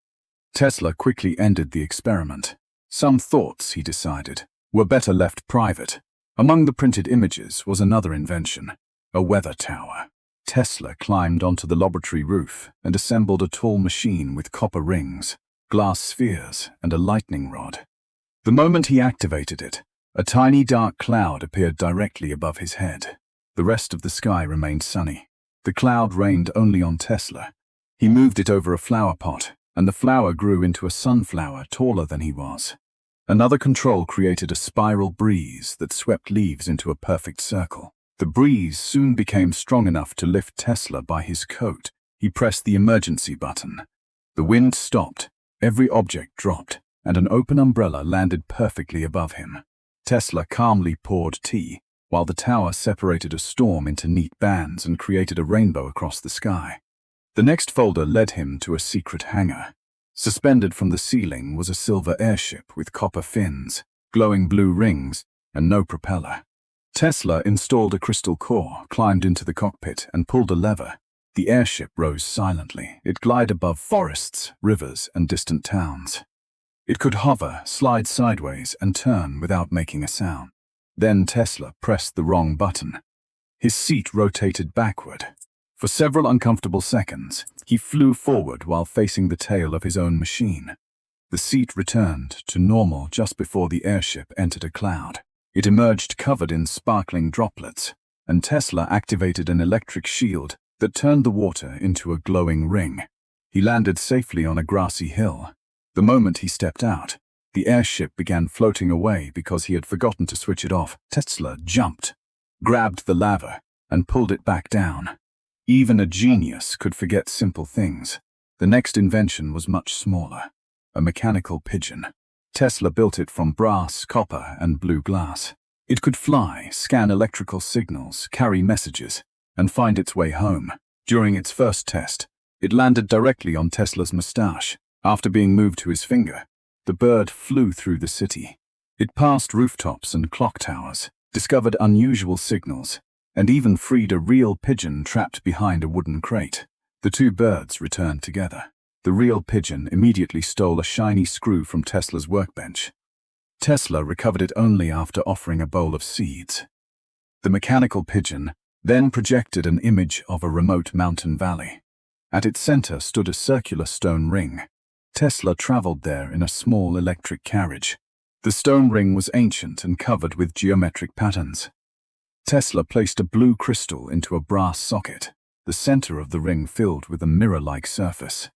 Tesla quickly ended the experiment. Some thoughts, he decided, were better left private. Among the printed images was another invention, a weather tower. Tesla climbed onto the laboratory roof and assembled a tall machine with copper rings, glass spheres, and a lightning rod. The moment he activated it, a tiny dark cloud appeared directly above his head. The rest of the sky remained sunny. The cloud rained only on Tesla. He moved it over a flower pot, and the flower grew into a sunflower taller than he was. Another control created a spiral breeze that swept leaves into a perfect circle. The breeze soon became strong enough to lift Tesla by his coat. He pressed the emergency button. The wind stopped, every object dropped, and an open umbrella landed perfectly above him. Tesla calmly poured tea, while the tower separated a storm into neat bands and created a rainbow across the sky. The next folder led him to a secret hangar. Suspended from the ceiling was a silver airship with copper fins, glowing blue rings, and no propeller. Tesla installed a crystal core, climbed into the cockpit, and pulled a lever. The airship rose silently. It glided above forests, rivers, and distant towns. It could hover, slide sideways, and turn without making a sound. Then Tesla pressed the wrong button. His seat rotated backward. For several uncomfortable seconds, he flew forward while facing the tail of his own machine. The seat returned to normal just before the airship entered a cloud. It emerged covered in sparkling droplets, and Tesla activated an electric shield that turned the water into a glowing ring. He landed safely on a grassy hill. The moment he stepped out, the airship began floating away because he had forgotten to switch it off. Tesla jumped, grabbed the lever, and pulled it back down. Even a genius could forget simple things. The next invention was much smaller, a mechanical pigeon. Tesla built it from brass, copper, and blue glass. It could fly, scan electrical signals, carry messages, and find its way home. During its first test, it landed directly on Tesla's mustache. After being moved to his finger, the bird flew through the city. It passed rooftops and clock towers, discovered unusual signals, and even freed a real pigeon trapped behind a wooden crate. The two birds returned together. The real pigeon immediately stole a shiny screw from Tesla's workbench. Tesla recovered it only after offering a bowl of seeds. The mechanical pigeon then projected an image of a remote mountain valley. At its center stood a circular stone ring. Tesla traveled there in a small electric carriage. The stone ring was ancient and covered with geometric patterns. Tesla placed a blue crystal into a brass socket, the center of the ring filled with a mirror-like surface.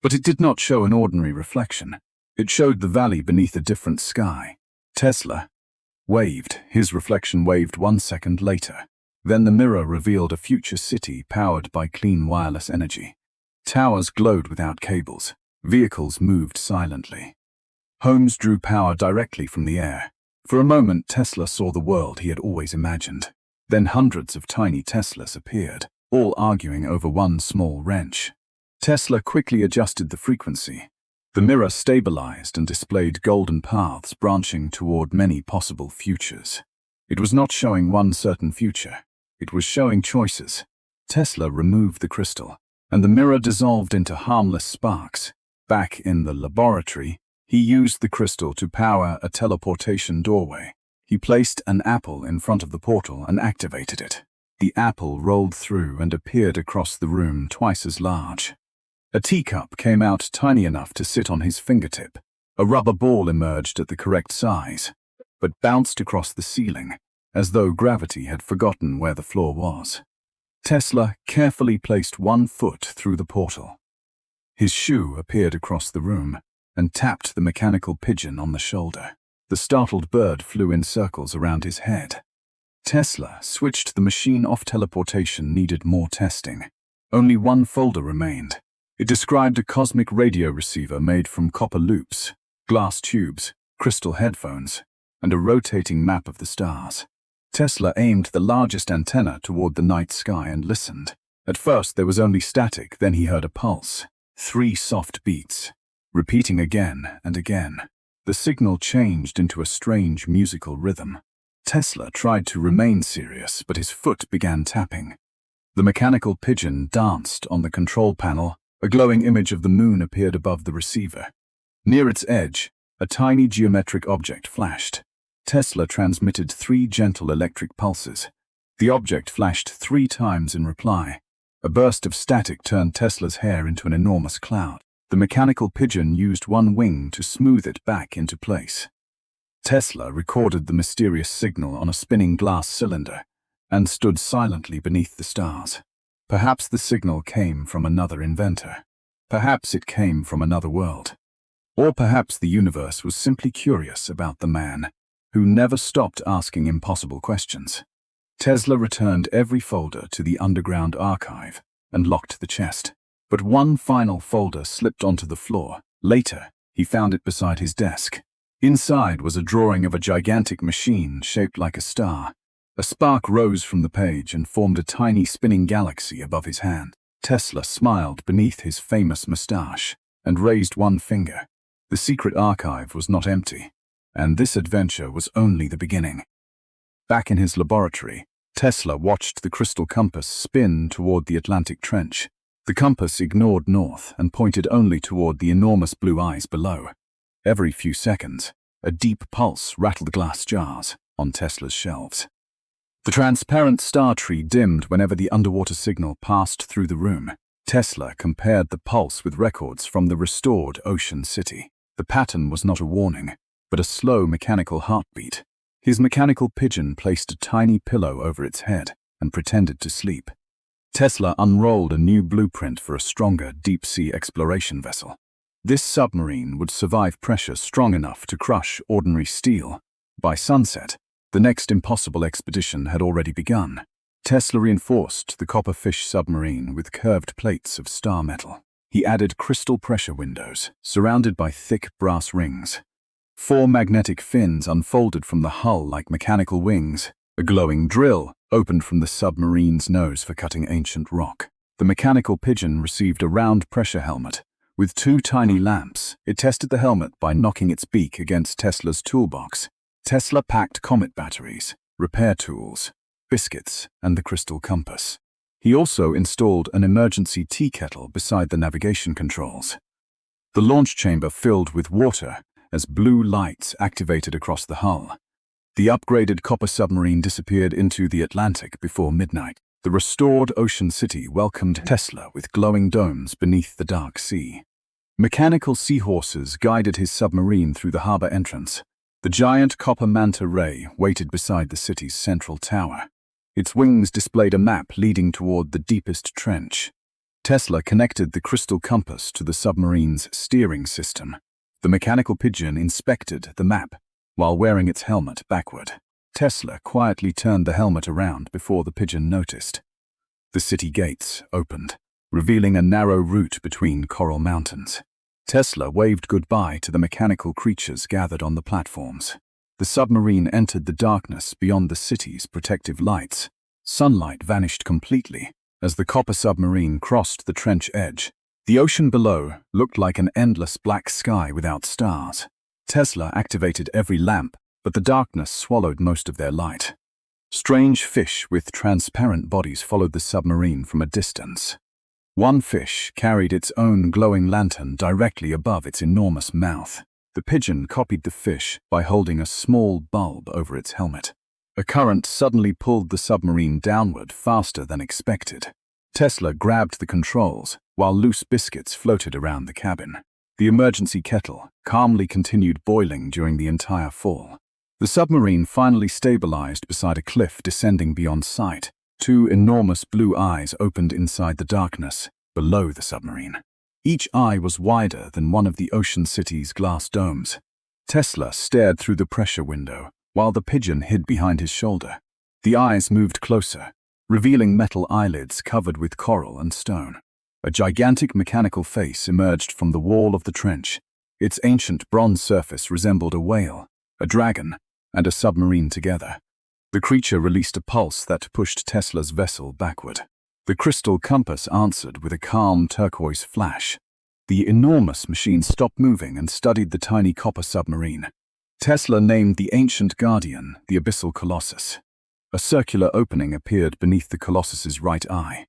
But it did not show an ordinary reflection. It showed the valley beneath a different sky. Tesla waved. His reflection waved 1 second later. Then the mirror revealed a future city powered by clean wireless energy. Towers glowed without cables. Vehicles moved silently. Homes drew power directly from the air. For a moment, Tesla saw the world he had always imagined. Then hundreds of tiny Teslas appeared, all arguing over one small wrench. Tesla quickly adjusted the frequency. The mirror stabilized and displayed golden paths branching toward many possible futures. It was not showing one certain future. It was showing choices. Tesla removed the crystal, and the mirror dissolved into harmless sparks. Back in the laboratory, he used the crystal to power a teleportation doorway. He placed an apple in front of the portal and activated it. The apple rolled through and appeared across the room twice as large. A teacup came out tiny enough to sit on his fingertip. A rubber ball emerged at the correct size, but bounced across the ceiling, as though gravity had forgotten where the floor was. Tesla carefully placed one foot through the portal. His shoe appeared across the room and tapped the mechanical pigeon on the shoulder. The startled bird flew in circles around his head. Tesla switched the machine off. Teleportation needed more testing. Only one folder remained. It described a cosmic radio receiver made from copper loops, glass tubes, crystal headphones, and a rotating map of the stars. Tesla aimed the largest antenna toward the night sky and listened. At first there was only static, then he heard a pulse. 3 soft beats, repeating again and again. The signal changed into a strange musical rhythm. Tesla tried to remain serious, but his foot began tapping. The mechanical pigeon danced on the control panel. A glowing image of the moon appeared above the receiver. Near its edge, a tiny geometric object flashed. Tesla transmitted 3 gentle electric pulses. The object flashed 3 times in reply. A burst of static turned Tesla's hair into an enormous cloud. The mechanical pigeon used one wing to smooth it back into place. Tesla recorded the mysterious signal on a spinning glass cylinder and stood silently beneath the stars. Perhaps the signal came from another inventor. Perhaps it came from another world. Or perhaps the universe was simply curious about the man who never stopped asking impossible questions. Tesla returned every folder to the underground archive and locked the chest. But one final folder slipped onto the floor. Later, he found it beside his desk. Inside was a drawing of a gigantic machine shaped like a star. A spark rose from the page and formed a tiny spinning galaxy above his hand. Tesla smiled beneath his famous mustache and raised one finger. The secret archive was not empty, and this adventure was only the beginning. Back in his laboratory, Tesla watched the crystal compass spin toward the Atlantic Trench. The compass ignored north and pointed only toward the enormous blue eyes below. Every few seconds, a deep pulse rattled glass jars on Tesla's shelves. The transparent star tree dimmed whenever the underwater signal passed through the room. Tesla compared the pulse with records from the restored ocean city. The pattern was not a warning, but a slow mechanical heartbeat. His mechanical pigeon placed a tiny pillow over its head and pretended to sleep. Tesla unrolled a new blueprint for a stronger deep-sea exploration vessel. This submarine would survive pressure strong enough to crush ordinary steel. By sunset, the next impossible expedition had already begun. Tesla reinforced the copperfish submarine with curved plates of star metal. He added crystal pressure windows, surrounded by thick brass rings. 4 magnetic fins unfolded from the hull like mechanical wings. A glowing drill opened from the submarine's nose for cutting ancient rock. The mechanical pigeon received a round pressure helmet. With 2 tiny lamps, it tested the helmet by knocking its beak against Tesla's toolbox. Tesla packed comet batteries, repair tools, biscuits, and the crystal compass. He also installed an emergency tea kettle beside the navigation controls. The launch chamber filled with water as blue lights activated across the hull. The upgraded copper submarine disappeared into the Atlantic before midnight. The restored ocean city welcomed Tesla with glowing domes beneath the dark sea. Mechanical seahorses guided his submarine through the harbor entrance. The giant copper manta ray waited beside the city's central tower. Its wings displayed a map leading toward the deepest trench. Tesla connected the crystal compass to the submarine's steering system. The mechanical pigeon inspected the map while wearing its helmet backward. Tesla quietly turned the helmet around before the pigeon noticed. The city gates opened, revealing a narrow route between coral mountains. Tesla waved goodbye to the mechanical creatures gathered on the platforms. The submarine entered the darkness beyond the city's protective lights. Sunlight vanished completely as the copper submarine crossed the trench edge. The ocean below looked like an endless black sky without stars. Tesla activated every lamp, but the darkness swallowed most of their light. Strange fish with transparent bodies followed the submarine from a distance. One fish carried its own glowing lantern directly above its enormous mouth. The pigeon copied the fish by holding a small bulb over its helmet. A current suddenly pulled the submarine downward faster than expected. Tesla grabbed the controls, while loose biscuits floated around the cabin. The emergency kettle calmly continued boiling during the entire fall. The submarine finally stabilized beside a cliff descending beyond sight. 2 enormous blue eyes opened inside the darkness below the submarine. Each eye was wider than one of the ocean city's glass domes. Tesla stared through the pressure window, while the pigeon hid behind his shoulder. The eyes moved closer, revealing metal eyelids covered with coral and stone. A gigantic mechanical face emerged from the wall of the trench. Its ancient bronze surface resembled a whale, a dragon, and a submarine together. The creature released a pulse that pushed Tesla's vessel backward. The crystal compass answered with a calm turquoise flash. The enormous machine stopped moving and studied the tiny copper submarine. Tesla named the ancient guardian the Abyssal Colossus. A circular opening appeared beneath the Colossus's right eye.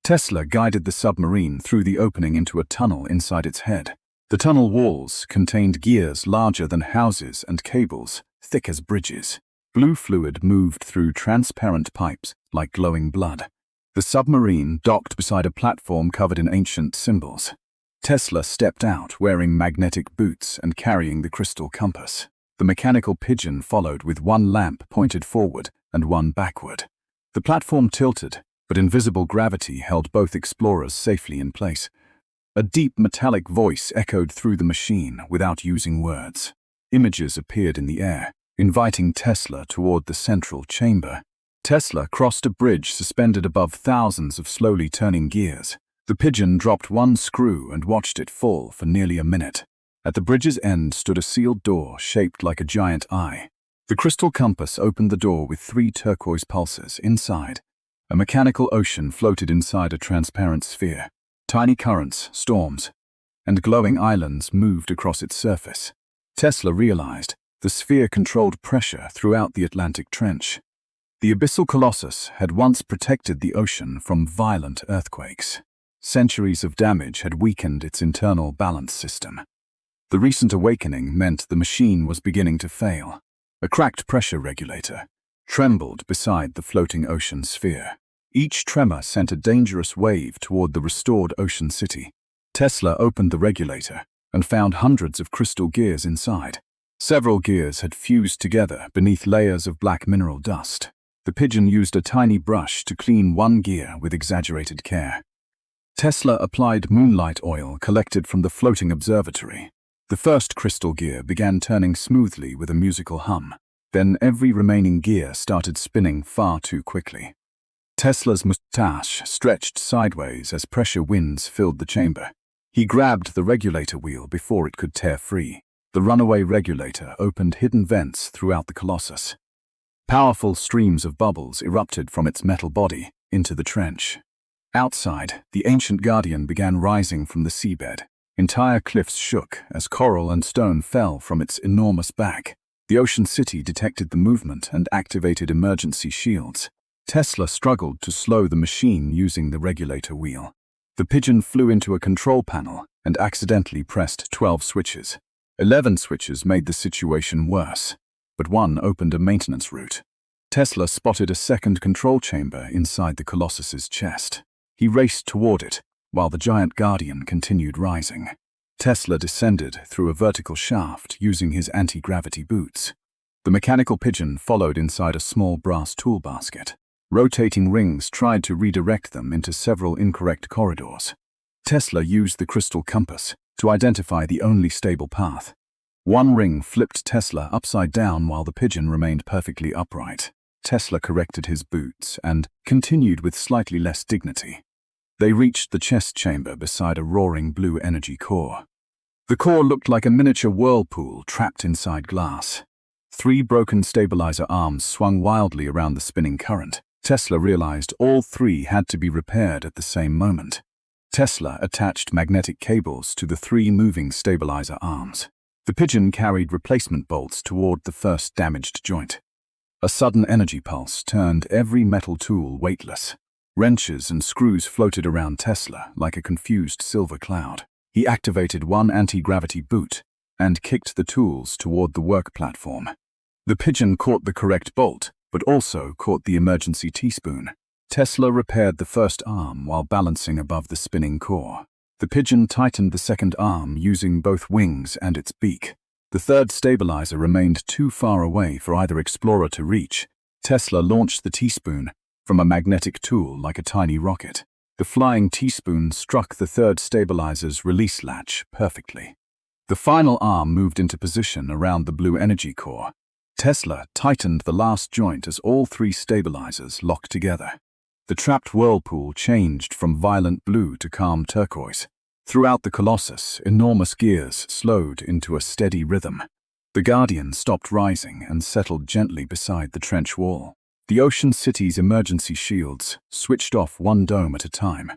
Tesla guided the submarine through the opening into a tunnel inside its head. The tunnel walls contained gears larger than houses and cables, thick as bridges. Blue fluid moved through transparent pipes like glowing blood. The submarine docked beside a platform covered in ancient symbols. Tesla stepped out wearing magnetic boots and carrying the crystal compass. The mechanical pigeon followed with one lamp pointed forward and one backward. The platform tilted, but invisible gravity held both explorers safely in place. A deep metallic voice echoed through the machine without using words. Images appeared in the air, inviting Tesla toward the central chamber. Tesla crossed a bridge suspended above thousands of slowly turning gears. The pigeon dropped one screw and watched it fall for nearly a minute. At the bridge's end stood a sealed door shaped like a giant eye. The crystal compass opened the door with 3 turquoise pulses inside. A mechanical ocean floated inside a transparent sphere. Tiny currents, storms, and glowing islands moved across its surface. Tesla realized the sphere controlled pressure throughout the Atlantic Trench. The abyssal colossus had once protected the ocean from violent earthquakes. Centuries of damage had weakened its internal balance system. The recent awakening meant the machine was beginning to fail. A cracked pressure regulator trembled beside the floating ocean sphere. Each tremor sent a dangerous wave toward the restored ocean city. Tesla opened the regulator and found hundreds of crystal gears inside. Several gears had fused together beneath layers of black mineral dust. The pigeon used a tiny brush to clean one gear with exaggerated care. Tesla applied moonlight oil collected from the floating observatory. The first crystal gear began turning smoothly with a musical hum. Then every remaining gear started spinning far too quickly. Tesla's mustache stretched sideways as pressure winds filled the chamber. He grabbed the regulator wheel before it could tear free. The runaway regulator opened hidden vents throughout the Colossus. Powerful streams of bubbles erupted from its metal body into the trench. Outside, the ancient guardian began rising from the seabed. Entire cliffs shook as coral and stone fell from its enormous back. The ocean city detected the movement and activated emergency shields. Tesla struggled to slow the machine using the regulator wheel. The pigeon flew into a control panel and accidentally pressed 12 switches. 11 switches made the situation worse, but one opened a maintenance route. Tesla spotted a second control chamber inside the Colossus's chest. He raced toward it, while the giant guardian continued rising. Tesla descended through a vertical shaft using his anti-gravity boots. The mechanical pigeon followed inside a small brass tool basket. Rotating rings tried to redirect them into several incorrect corridors. Tesla used the crystal compass to identify the only stable path. One ring flipped Tesla upside down while the pigeon remained perfectly upright. Tesla corrected his boots and continued with slightly less dignity. They reached the chest chamber beside a roaring blue energy core. The core looked like a miniature whirlpool trapped inside glass. 3 broken stabilizer arms swung wildly around the spinning current. Tesla realized all 3 had to be repaired at the same moment. Tesla attached magnetic cables to the 3 moving stabilizer arms. The pigeon carried replacement bolts toward the first damaged joint. A sudden energy pulse turned every metal tool weightless. Wrenches and screws floated around Tesla like a confused silver cloud. He activated one anti-gravity boot and kicked the tools toward the work platform. The pigeon caught the correct bolt, but also caught the emergency teaspoon. Tesla repaired the first arm while balancing above the spinning core. The pigeon tightened the second arm using both wings and its beak. The third stabilizer remained too far away for either explorer to reach. Tesla launched the teaspoon from a magnetic tool like a tiny rocket. The flying teaspoon struck the third stabilizer's release latch perfectly. The final arm moved into position around the blue energy core. Tesla tightened the last joint as all 3 stabilizers locked together. The trapped whirlpool changed from violent blue to calm turquoise. Throughout the Colossus, enormous gears slowed into a steady rhythm. The Guardian stopped rising and settled gently beside the trench wall. The ocean city's emergency shields switched off one dome at a time.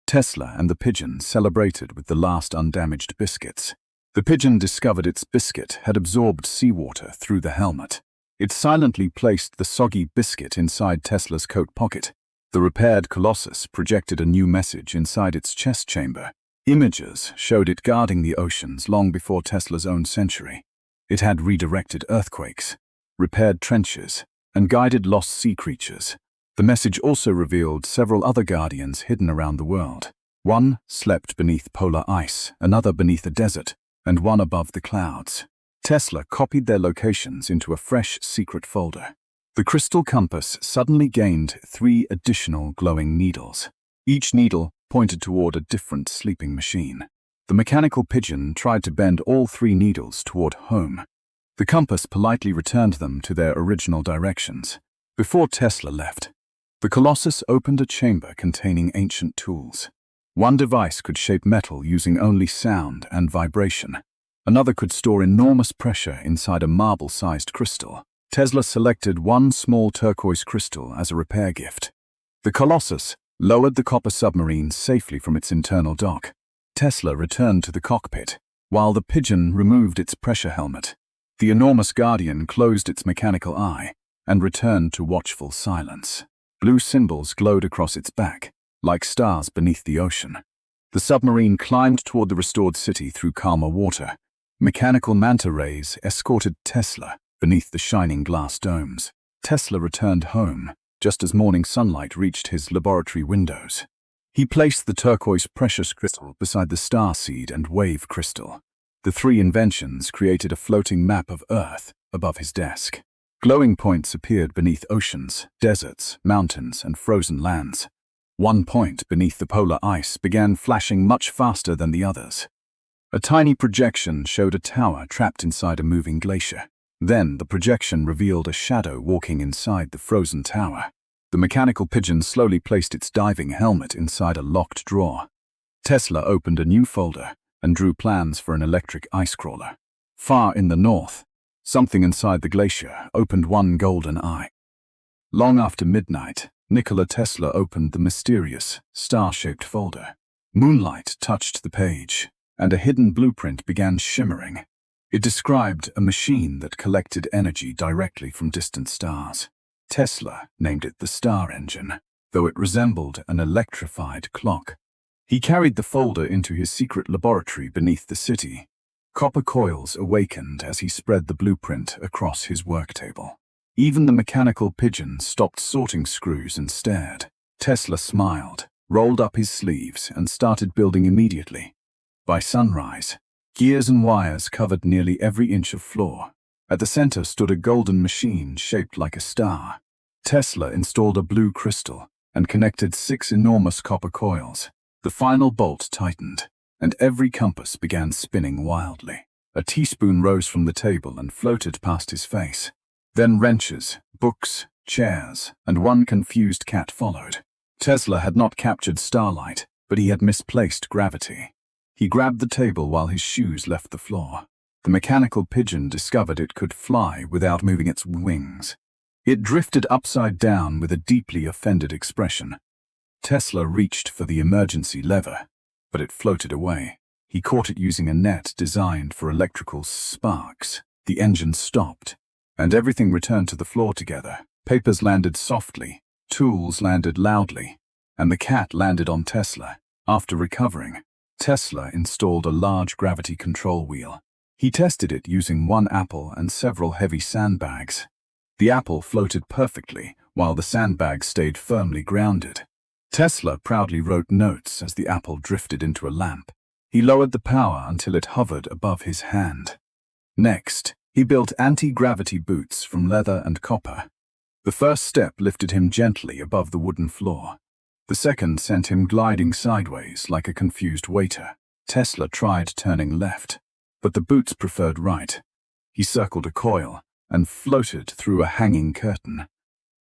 Tesla and the pigeon celebrated with the last undamaged biscuits. The pigeon discovered its biscuit had absorbed seawater through the helmet. It silently placed the soggy biscuit inside Tesla's coat pocket. The repaired Colossus projected a new message inside its chest chamber. Images showed it guarding the oceans long before Tesla's own century. It had redirected earthquakes, repaired trenches, and guided lost sea creatures. The message also revealed several other guardians hidden around the world. One slept beneath polar ice, another beneath a desert, and one above the clouds. Tesla copied their locations into a fresh secret folder. The crystal compass suddenly gained 3 additional glowing needles. Each needle pointed toward a different sleeping machine. The mechanical pigeon tried to bend all 3 needles toward home. The compass politely returned them to their original directions. Before Tesla left, the Colossus opened a chamber containing ancient tools. One device could shape metal using only sound and vibration. Another could store enormous pressure inside a marble-sized crystal. Tesla selected one small turquoise crystal as a repair gift. The Colossus lowered the copper submarine safely from its internal dock. Tesla returned to the cockpit, while the pigeon removed its pressure helmet. The enormous guardian closed its mechanical eye and returned to watchful silence. Blue symbols glowed across its back, like stars beneath the ocean. The submarine climbed toward the restored city through calmer water. Mechanical manta rays escorted Tesla beneath the shining glass domes. Tesla returned home just as morning sunlight reached his laboratory windows. He placed the turquoise precious crystal beside the star seed and wave crystal. The 3 inventions created a floating map of Earth above his desk. Glowing points appeared beneath oceans, deserts, mountains, and frozen lands. One point beneath the polar ice began flashing much faster than the others. A tiny projection showed a tower trapped inside a moving glacier. Then the projection revealed a shadow walking inside the frozen tower. The mechanical pigeon slowly placed its diving helmet inside a locked drawer. Tesla opened a new folder and drew plans for an electric ice crawler. Far in the north, something inside the glacier opened one golden eye. Long after midnight, Nikola Tesla opened the mysterious, star-shaped folder. Moonlight touched the page, and a hidden blueprint began shimmering. It described a machine that collected energy directly from distant stars. Tesla named it the Star Engine, though it resembled an electrified clock. He carried the folder into his secret laboratory beneath the city. Copper coils awakened as he spread the blueprint across his work table. Even the mechanical pigeon stopped sorting screws and stared. Tesla smiled, rolled up his sleeves, and started building immediately. By sunrise, gears and wires covered nearly every inch of floor. At the center stood a golden machine shaped like a star. Tesla installed a blue crystal and connected 6 enormous copper coils. The final bolt tightened, and every compass began spinning wildly. A teaspoon rose from the table and floated past his face. Then wrenches, books, chairs, and one confused cat followed. Tesla had not captured starlight, but he had misplaced gravity. He grabbed the table while his shoes left the floor. The mechanical pigeon discovered it could fly without moving its wings. It drifted upside down with a deeply offended expression. Tesla reached for the emergency lever, but it floated away. He caught it using a net designed for electrical sparks. The engine stopped, and everything returned to the floor together. Papers landed softly, tools landed loudly, and the cat landed on Tesla. After recovering, Tesla installed a large gravity control wheel. He tested it using one apple and several heavy sandbags. The apple floated perfectly, while the sandbags stayed firmly grounded. Tesla proudly wrote notes as the apple drifted into a lamp. He lowered the power until it hovered above his hand. Next, he built anti-gravity boots from leather and copper. The first step lifted him gently above the wooden floor. The second sent him gliding sideways like a confused waiter. Tesla tried turning left, but the boots preferred right. He circled a coil and floated through a hanging curtain.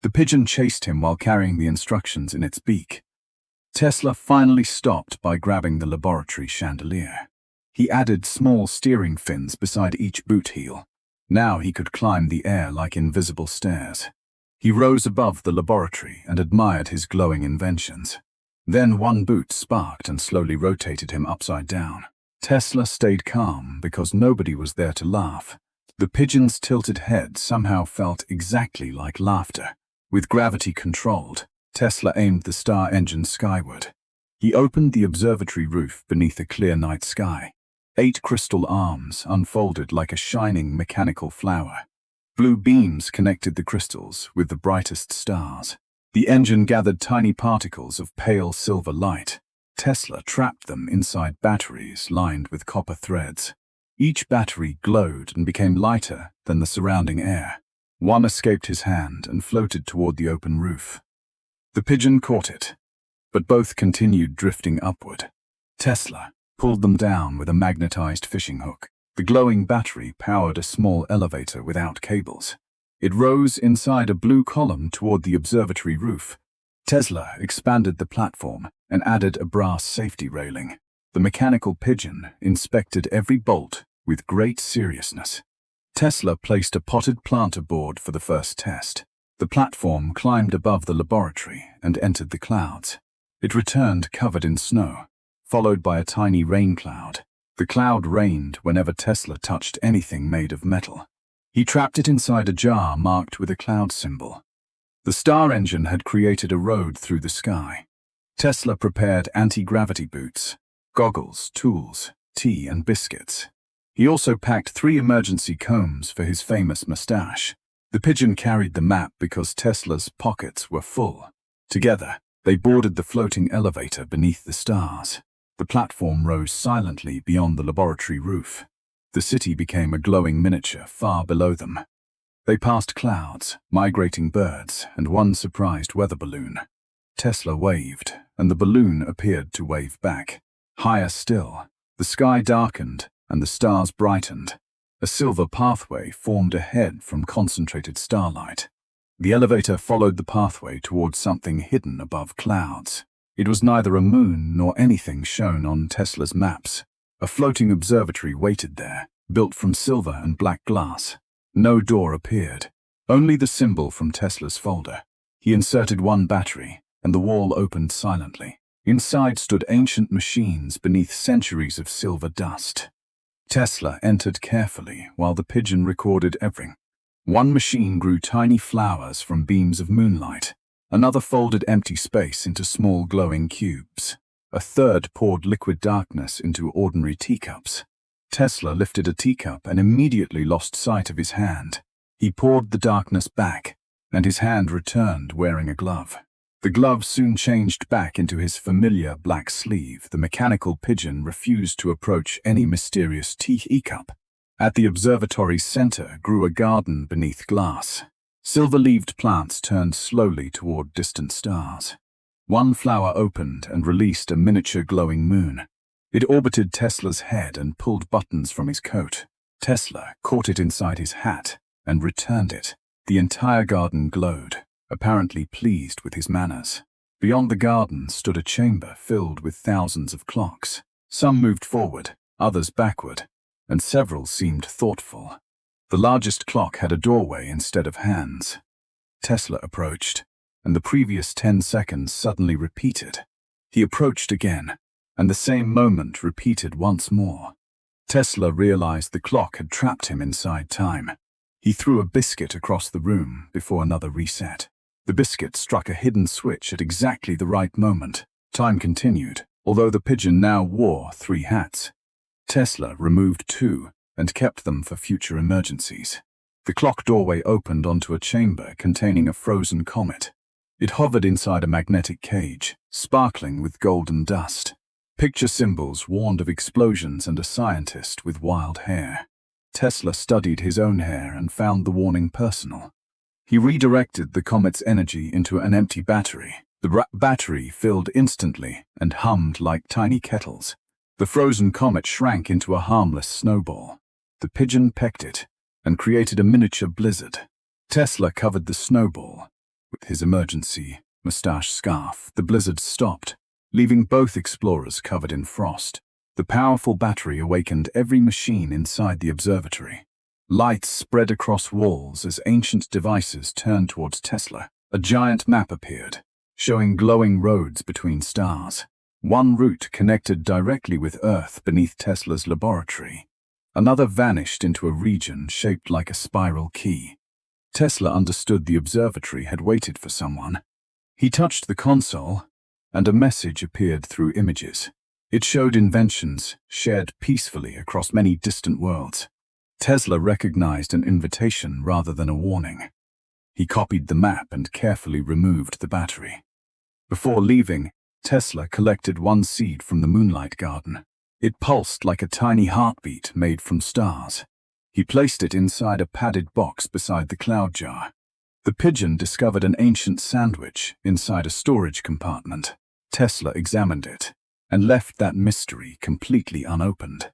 The pigeon chased him while carrying the instructions in its beak. Tesla finally stopped by grabbing the laboratory chandelier. He added small steering fins beside each boot heel. Now he could climb the air like invisible stairs. He rose above the laboratory and admired his glowing inventions. Then one boot sparked and slowly rotated him upside down. Tesla stayed calm because nobody was there to laugh. The pigeon's tilted head somehow felt exactly like laughter. With gravity controlled, Tesla aimed the star engine skyward. He opened the observatory roof beneath a clear night sky. 8 crystal arms unfolded like a shining mechanical flower. Blue beams connected the crystals with the brightest stars. The engine gathered tiny particles of pale silver light. Tesla trapped them inside batteries lined with copper threads. Each battery glowed and became lighter than the surrounding air. One escaped his hand and floated toward the open roof. The pigeon caught it, but both continued drifting upward. Tesla pulled them down with a magnetized fishing hook. The glowing battery powered a small elevator without cables. It rose inside a blue column toward the observatory roof. Tesla expanded the platform and added a brass safety railing. The mechanical pigeon inspected every bolt with great seriousness. Tesla placed a potted plant aboard for the first test. The platform climbed above the laboratory and entered the clouds. It returned covered in snow, followed by a tiny rain cloud. The cloud rained whenever Tesla touched anything made of metal. He trapped it inside a jar marked with a cloud symbol. The star engine had created a road through the sky. Tesla prepared anti-gravity boots, goggles, tools, tea, and biscuits. He also packed 3 emergency combs for his famous mustache. The pigeon carried the map because Tesla's pockets were full. Together, they boarded the floating elevator beneath the stars. The platform rose silently beyond the laboratory roof. The city became a glowing miniature far below them. They passed clouds, migrating birds, and one surprised weather balloon. Tesla waved, and the balloon appeared to wave back. Higher still, the sky darkened and the stars brightened. A silver pathway formed ahead from concentrated starlight. The elevator followed the pathway towards something hidden above clouds. It was neither a moon nor anything shown on Tesla's maps. A floating observatory waited there, built from silver and black glass. No door appeared, only the symbol from Tesla's folder. He inserted one battery, and the wall opened silently. Inside stood ancient machines beneath centuries of silver dust. Tesla entered carefully while the pigeon recorded everything. One machine grew tiny flowers from beams of moonlight. Another folded empty space into small glowing cubes. A third poured liquid darkness into ordinary teacups. Tesla lifted a teacup and immediately lost sight of his hand. He poured the darkness back, and his hand returned wearing a glove. The glove soon changed back into his familiar black sleeve. The mechanical pigeon refused to approach any mysterious teacup. At the observatory's center grew a garden beneath glass. Silver-leaved plants turned slowly toward distant stars. One flower opened and released a miniature glowing moon. It orbited Tesla's head and pulled buttons from his coat. Tesla caught it inside his hat and returned it. The entire garden glowed, apparently pleased with his manners. Beyond the garden stood a chamber filled with thousands of clocks. Some moved forward, others backward, and several seemed thoughtful. The largest clock had a doorway instead of hands. Tesla approached, and the previous 10 seconds suddenly repeated. He approached again, and the same moment repeated once more. Tesla realized the clock had trapped him inside time. He threw a biscuit across the room before another reset. The biscuit struck a hidden switch at exactly the right moment. Time continued, although the pigeon now wore 3 hats. Tesla removed 2 and kept them for future emergencies. The clock doorway opened onto a chamber containing a frozen comet. It hovered inside a magnetic cage, sparkling with golden dust. Picture symbols warned of explosions and a scientist with wild hair. Tesla studied his own hair and found the warning personal. He redirected the comet's energy into an empty battery. The battery filled instantly and hummed like tiny kettles. The frozen comet shrank into a harmless snowball. The pigeon pecked it and created a miniature blizzard. Tesla covered the snowball with his emergency mustache scarf. The blizzard stopped, leaving both explorers covered in frost. The powerful battery awakened every machine inside the observatory. Lights spread across walls as ancient devices turned towards Tesla. A giant map appeared, showing glowing roads between stars. One route connected directly with Earth beneath Tesla's laboratory. Another vanished into a region shaped like a spiral key. Tesla understood the observatory had waited for someone. He touched the console, and a message appeared through images. It showed inventions shared peacefully across many distant worlds. Tesla recognized an invitation rather than a warning. He copied the map and carefully removed the battery. Before leaving, Tesla collected one seed from the moonlight garden. It pulsed like a tiny heartbeat made from stars. He placed it inside a padded box beside the cloud jar. The pigeon discovered an ancient sandwich inside a storage compartment. Tesla examined it and left that mystery completely unopened.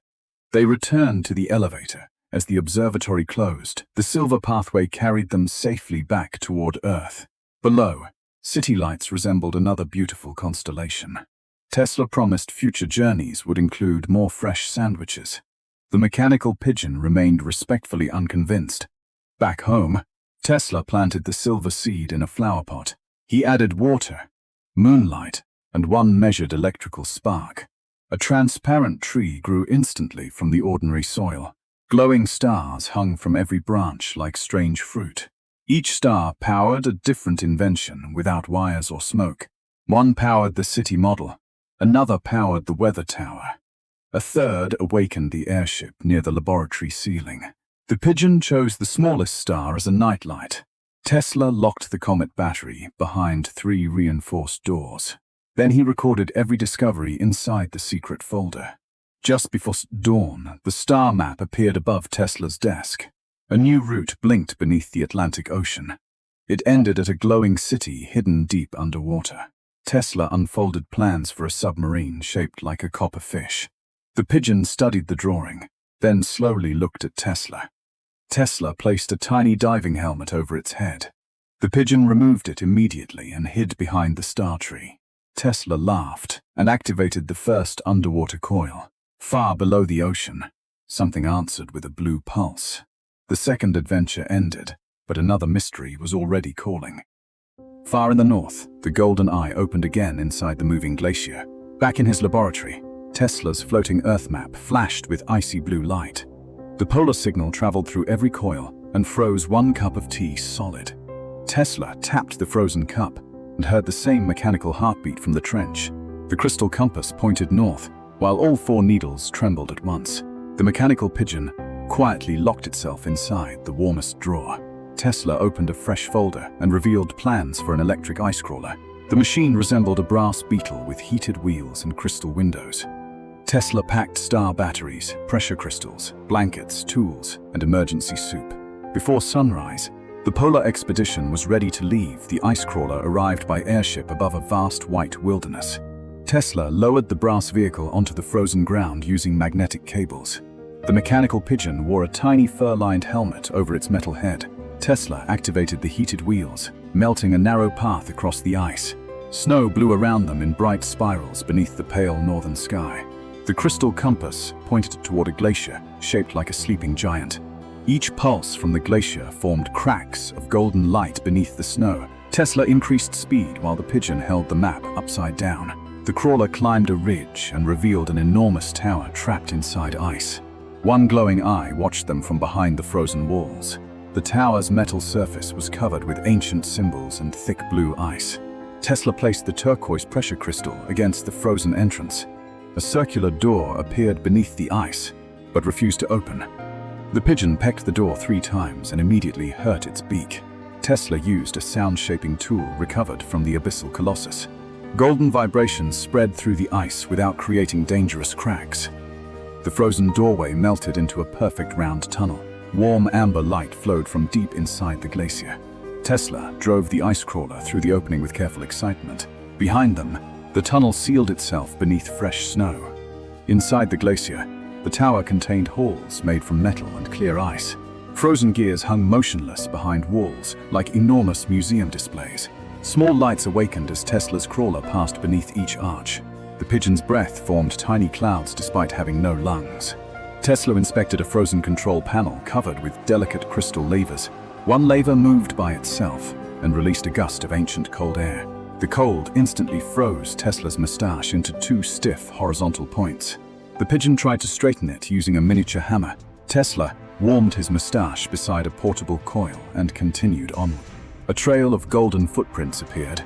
They returned to the elevator. As the observatory closed, the silver pathway carried them safely back toward Earth. Below, city lights resembled another beautiful constellation. Tesla promised future journeys would include more fresh sandwiches. The mechanical pigeon remained respectfully unconvinced. Back home, Tesla planted the silver seed in a flower pot. He added water, moonlight, and one measured electrical spark. A transparent tree grew instantly from the ordinary soil. Glowing stars hung from every branch like strange fruit. Each star powered a different invention without wires or smoke. One powered the city model. Another powered the weather tower. A third awakened the airship near the laboratory ceiling. The pigeon chose the smallest star as a nightlight. Tesla locked the comet battery behind 3 reinforced doors. Then he recorded every discovery inside the secret folder. Just before dawn, the star map appeared above Tesla's desk. A new route blinked beneath the Atlantic Ocean. It ended at a glowing city hidden deep underwater. Tesla unfolded plans for a submarine shaped like a copper fish. The pigeon studied the drawing, then slowly looked at Tesla. Tesla placed a tiny diving helmet over its head. The pigeon removed it immediately and hid behind the star tree. Tesla laughed and activated the first underwater coil. Far below the ocean, something answered with a blue pulse. The second adventure ended, but another mystery was already calling. Far in the north, the golden eye opened again inside the moving glacier. Back in his laboratory, Tesla's floating Earth map flashed with icy blue light. The polar signal traveled through every coil and froze 1 cup of tea solid. Tesla tapped the frozen cup and heard the same mechanical heartbeat from the trench. The crystal compass pointed north, while all 4 needles trembled at once. The mechanical pigeon quietly locked itself inside the warmest drawer. Tesla opened a fresh folder and revealed plans for an electric ice crawler. The machine resembled a brass beetle with heated wheels and crystal windows. Tesla packed star batteries, pressure crystals, blankets, tools, and emergency soup. Before sunrise, the polar expedition was ready to leave. The ice crawler arrived by airship above a vast white wilderness. Tesla lowered the brass vehicle onto the frozen ground using magnetic cables. The mechanical pigeon wore a tiny fur-lined helmet over its metal head. Tesla activated the heated wheels, melting a narrow path across the ice. Snow blew around them in bright spirals beneath the pale northern sky. The crystal compass pointed toward a glacier shaped like a sleeping giant. Each pulse from the glacier formed cracks of golden light beneath the snow. Tesla increased speed while the pigeon held the map upside down. The crawler climbed a ridge and revealed an enormous tower trapped inside ice. One glowing eye watched them from behind the frozen walls. The tower's metal surface was covered with ancient symbols and thick blue ice. Tesla placed the turquoise pressure crystal against the frozen entrance. A circular door appeared beneath the ice, but refused to open. The pigeon pecked the door 3 times and immediately hurt its beak. Tesla used a sound-shaping tool recovered from the abyssal colossus. Golden vibrations spread through the ice without creating dangerous cracks. The frozen doorway melted into a perfect round tunnel. Warm amber light flowed from deep inside the glacier. Tesla drove the ice crawler through the opening with careful excitement. Behind them, the tunnel sealed itself beneath fresh snow. Inside the glacier, the tower contained halls made from metal and clear ice. Frozen gears hung motionless behind walls like enormous museum displays. Small lights awakened as Tesla's crawler passed beneath each arch. The pigeon's breath formed tiny clouds despite having no lungs. Tesla inspected a frozen control panel covered with delicate crystal levers. One lever moved by itself and released a gust of ancient cold air. The cold instantly froze Tesla's mustache into 2 stiff horizontal points. The pigeon tried to straighten it using a miniature hammer, Tesla warmed his mustache beside a portable coil and continued onward. A trail of golden footprints appeared.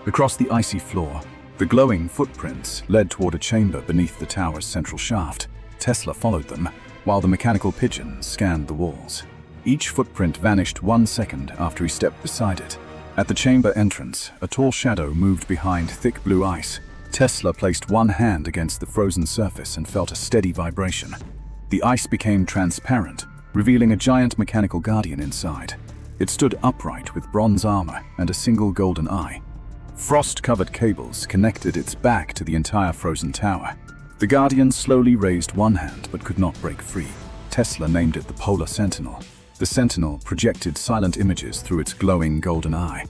Across the icy floor, the glowing footprints led toward a chamber beneath the tower's central shaft. Tesla followed them, while the mechanical pigeon scanned the walls. Each footprint vanished 1 second after he stepped beside it. At the chamber entrance, a tall shadow moved behind thick blue ice. Tesla placed one hand against the frozen surface and felt a steady vibration. The ice became transparent, revealing a giant mechanical guardian inside. It stood upright with bronze armor and a single golden eye. Frost-covered cables connected its back to the entire frozen tower. The guardian slowly raised one hand but could not break free. Tesla named it the Polar Sentinel. The Sentinel projected silent images through its glowing golden eye.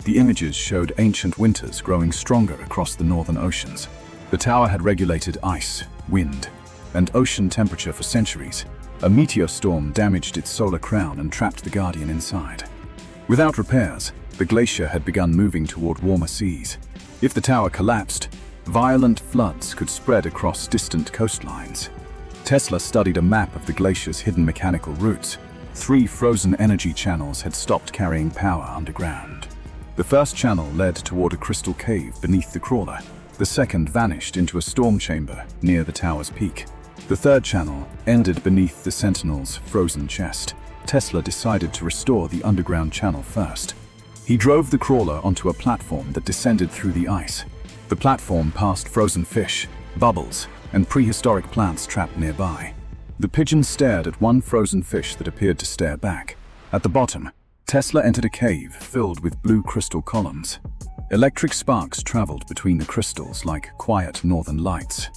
The images showed ancient winters growing stronger across the northern oceans. The tower had regulated ice, wind, and ocean temperature for centuries. A meteor storm damaged its solar crown and trapped the Guardian inside. Without repairs, the glacier had begun moving toward warmer seas. If the tower collapsed, violent floods could spread across distant coastlines. Tesla studied a map of the glacier's hidden mechanical routes. 3 frozen energy channels had stopped carrying power underground. The first channel led toward a crystal cave beneath the crawler. The second vanished into a storm chamber near the tower's peak. The third channel ended beneath the Sentinel's frozen chest. Tesla decided to restore the underground channel first. He drove the crawler onto a platform that descended through the ice. The platform passed frozen fish, bubbles, and prehistoric plants trapped nearby. The pigeon stared at one frozen fish that appeared to stare back. At the bottom, Tesla entered a cave filled with blue crystal columns. Electric sparks traveled between the crystals like quiet northern lights.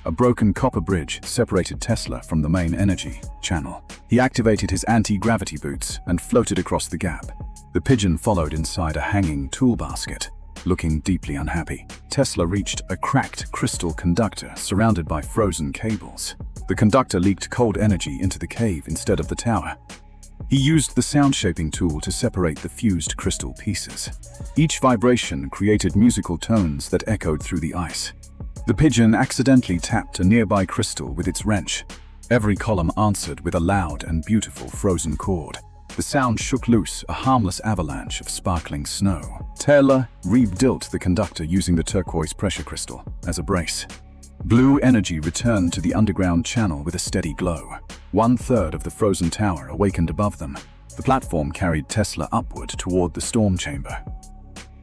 A broken copper bridge separated Tesla from the main energy channel. He activated his anti-gravity boots and floated across the gap. The pigeon followed inside a hanging tool basket, looking deeply unhappy. Tesla reached a cracked crystal conductor surrounded by frozen cables. The conductor leaked cold energy into the cave instead of the tower. He used the sound-shaping tool to separate the fused crystal pieces. Each vibration created musical tones that echoed through the ice. The pigeon accidentally tapped a nearby crystal with its wrench. Every column answered with a loud and beautiful frozen chord. The sound shook loose a harmless avalanche of sparkling snow. Tesla rebuilt the conductor using the turquoise pressure crystal as a brace. Blue energy returned to the underground channel with a steady glow. 1/3 of the frozen tower awakened above them. The platform carried Tesla upward toward the storm chamber.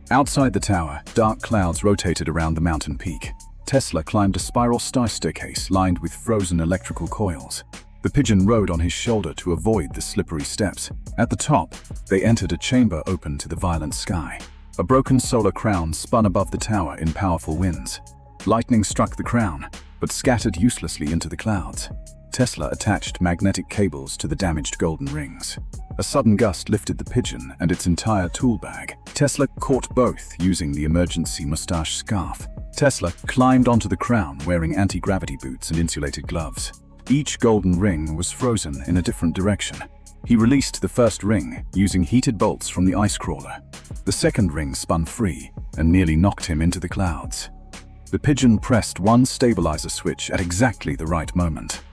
Outside the tower, dark clouds rotated around the mountain peak. Tesla climbed a spiral staircase lined with frozen electrical coils. The pigeon rode on his shoulder to avoid the slippery steps. At the top, they entered a chamber open to the violent sky. A broken solar crown spun above the tower in powerful winds. Lightning struck the crown, but scattered uselessly into the clouds. Tesla attached magnetic cables to the damaged golden rings. A sudden gust lifted the pigeon and its entire tool bag. Tesla caught both using the emergency mustache scarf. Tesla climbed onto the crown wearing anti-gravity boots and insulated gloves. Each golden ring was frozen in a different direction. He released the first ring using heated bolts from the ice crawler. The second ring spun free and nearly knocked him into the clouds. The pigeon pressed one stabilizer switch at exactly the right moment.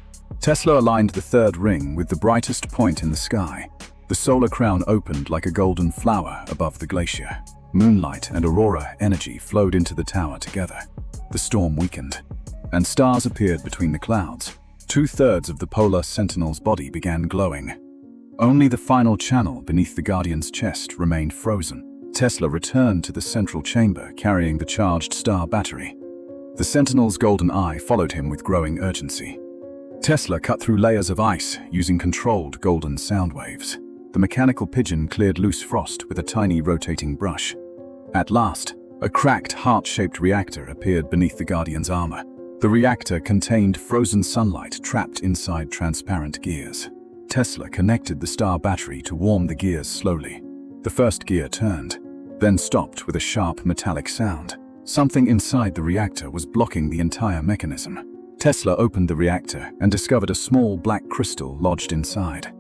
Tesla aligned the third ring with the brightest point in the sky. The solar crown opened like a golden flower above the glacier. Moonlight and aurora energy flowed into the tower together. The storm weakened, and stars appeared between the clouds. 2/3 of the Polar Sentinel's body began glowing. Only the final channel beneath the Guardian's chest remained frozen. Tesla returned to the central chamber carrying the charged star battery. The Sentinel's golden eye followed him with growing urgency. Tesla cut through layers of ice using controlled golden sound waves. The mechanical pigeon cleared loose frost with a tiny rotating brush. At last, a cracked heart-shaped reactor appeared beneath the Guardian's armor. The reactor contained frozen sunlight trapped inside transparent gears. Tesla connected the star battery to warm the gears slowly. The first gear turned, then stopped with a sharp metallic sound. Something inside the reactor was blocking the entire mechanism. Tesla opened the reactor and discovered a small black crystal lodged inside.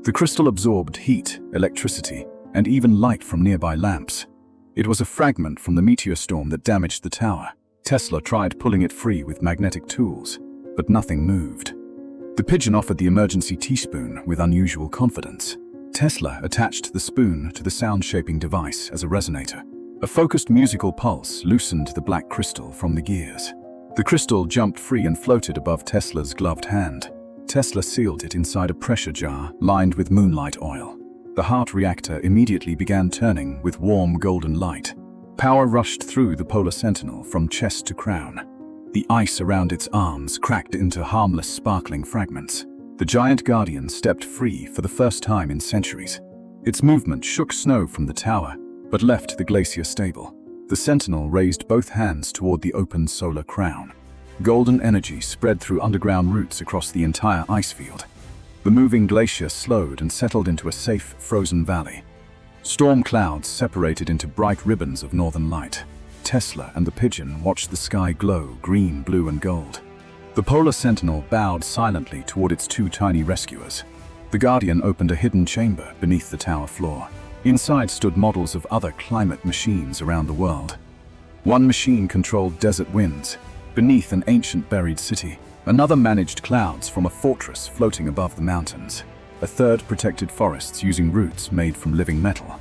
The crystal absorbed heat, electricity, and even light from nearby lamps. It was a fragment from the meteor storm that damaged the tower. Tesla tried pulling it free with magnetic tools, but nothing moved. The pigeon offered the emergency teaspoon with unusual confidence. Tesla attached the spoon to the sound-shaping device as a resonator. A focused musical pulse loosened the black crystal from the gears. The crystal jumped free and floated above Tesla's gloved hand. Tesla sealed it inside a pressure jar lined with moonlight oil. The heart reactor immediately began turning with warm golden light. Power rushed through the Polar Sentinel from chest to crown. The ice around its arms cracked into harmless, sparkling fragments. The giant guardian stepped free for the first time in centuries. Its movement shook snow from the tower, but left the glacier stable. The Sentinel raised both hands toward the open solar crown. Golden energy spread through underground routes across the entire ice field. The moving glacier slowed and settled into a safe, frozen valley. Storm clouds separated into bright ribbons of northern light. Tesla and the pigeon watched the sky glow green, blue, and gold. The Polar Sentinel bowed silently toward its two tiny rescuers. The Guardian opened a hidden chamber beneath the tower floor. Inside stood models of other climate machines around the world. One machine controlled desert winds beneath an ancient buried city. Another managed clouds from a fortress floating above the mountains. A third protected forests using roots made from living metal.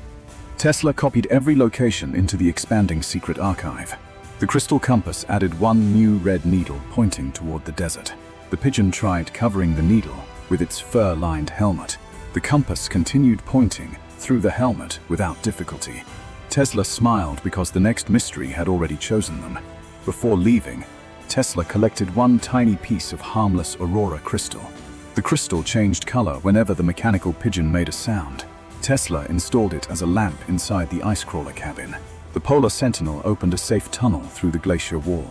Tesla copied every location into the expanding secret archive. The crystal compass added one new red needle pointing toward the desert. The pigeon tried covering the needle with its fur-lined helmet. The compass continued pointing through the helmet without difficulty. Tesla smiled because the next mystery had already chosen them. Before leaving, Tesla collected one tiny piece of harmless aurora crystal. The crystal changed color whenever the mechanical pigeon made a sound. Tesla installed it as a lamp inside the ice crawler cabin. The Polar Sentinel opened a safe tunnel through the glacier wall.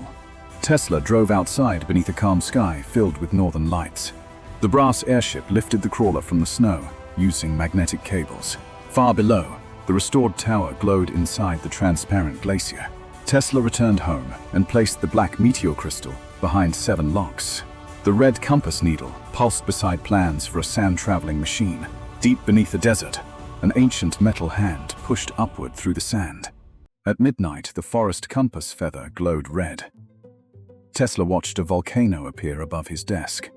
Tesla drove outside beneath a calm sky filled with northern lights. The brass airship lifted the crawler from the snow using magnetic cables. Far below, the restored tower glowed inside the transparent glacier. Tesla returned home and placed the black meteor crystal behind 7 locks. The red compass needle pulsed beside plans for a sand-traveling machine. Deep beneath the desert, an ancient metal hand pushed upward through the sand. At midnight, the forest compass feather glowed red. Tesla watched a volcano appear above his desk.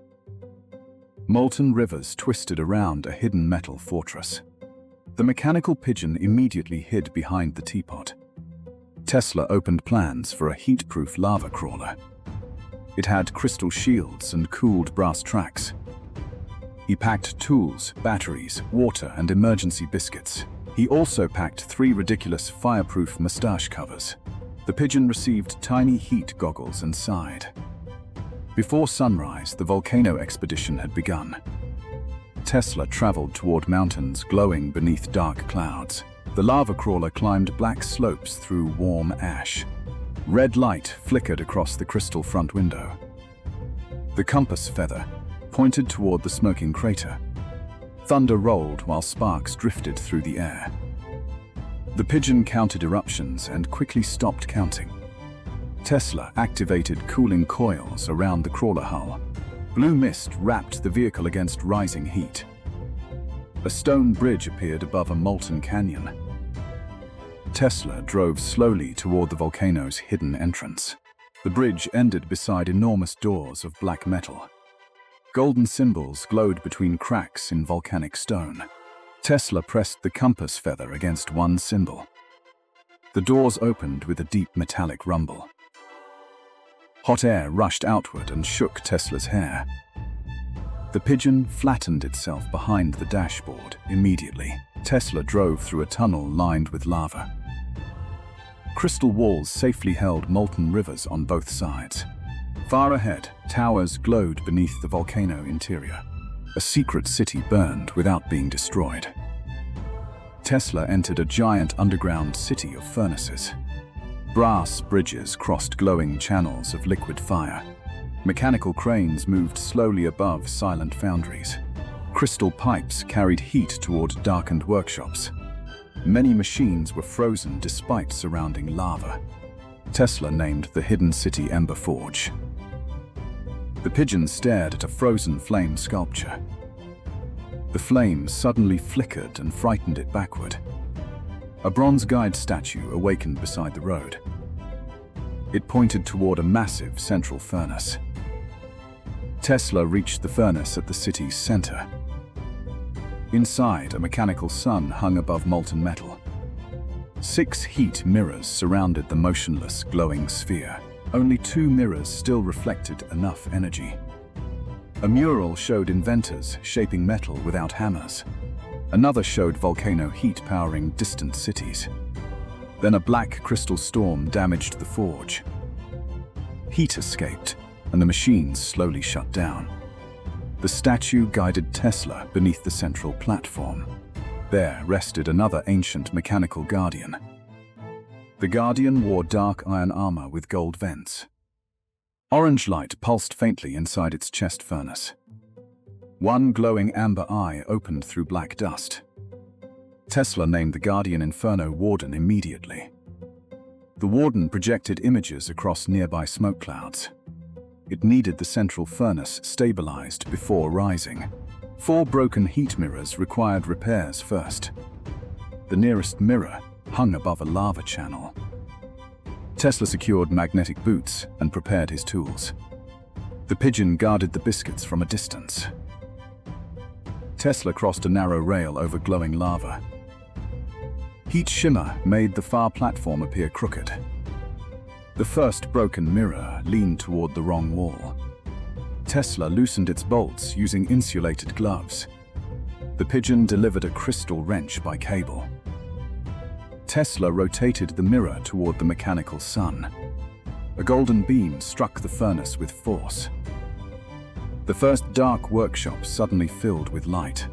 Molten rivers twisted around a hidden metal fortress. The mechanical pigeon immediately hid behind the teapot. Tesla opened plans for a heat-proof lava crawler. It had crystal shields and cooled brass tracks. He packed tools, batteries, water, and emergency biscuits. He also packed 3 ridiculous fireproof mustache covers. The pigeon received tiny heat goggles and sighed. Before sunrise, the volcano expedition had begun. Tesla traveled toward mountains glowing beneath dark clouds. The lava crawler climbed black slopes through warm ash. Red light flickered across the crystal front window. The compass feather pointed toward the smoking crater. Thunder rolled while sparks drifted through the air. The pigeon counted eruptions and quickly stopped counting. Tesla activated cooling coils around the crawler hull. Blue mist wrapped the vehicle against rising heat. A stone bridge appeared above a molten canyon. Tesla drove slowly toward the volcano's hidden entrance. The bridge ended beside enormous doors of black metal. Golden symbols glowed between cracks in volcanic stone. Tesla pressed the compass feather against one symbol. The doors opened with a deep metallic rumble. Hot air rushed outward and shook Tesla's hair. The pigeon flattened itself behind the dashboard immediately. Tesla drove through a tunnel lined with lava. Crystal walls safely held molten rivers on both sides. Far ahead, towers glowed beneath the volcano interior. A secret city burned without being destroyed. Tesla entered a giant underground city of furnaces. Brass bridges crossed glowing channels of liquid fire. Mechanical cranes moved slowly above silent foundries. Crystal pipes carried heat toward darkened workshops. Many machines were frozen despite surrounding lava. Tesla named the hidden city Ember Forge. The pigeon stared at a frozen flame sculpture. The flame suddenly flickered and frightened it backward. A bronze guide statue awakened beside the road. It pointed toward a massive central furnace. Tesla reached the furnace at the city's center. Inside, a mechanical sun hung above molten metal. 6 heat mirrors surrounded the motionless, glowing sphere. Only 2 mirrors still reflected enough energy. A mural showed inventors shaping metal without hammers. Another showed volcano heat powering distant cities. Then a black crystal storm damaged the forge. Heat escaped, and the machines slowly shut down. The statue guided Tesla beneath the central platform. There rested another ancient mechanical guardian. The guardian wore dark iron armor with gold vents. Orange light pulsed faintly inside its chest furnace. One glowing amber eye opened through black dust. Tesla named the Guardian Inferno Warden immediately. The Warden projected images across nearby smoke clouds. It needed the central furnace stabilized before rising. 4 broken heat mirrors required repairs first. The nearest mirror hung above a lava channel. Tesla secured magnetic boots and prepared his tools. The pigeon guarded the biscuits from a distance. Tesla crossed a narrow rail over glowing lava. Heat shimmer made the far platform appear crooked. The first broken mirror leaned toward the wrong wall. Tesla loosened its bolts using insulated gloves. The pigeon delivered a crystal wrench by cable. Tesla rotated the mirror toward the mechanical sun. A golden beam struck the furnace with force. The first dark workshop suddenly filled with light.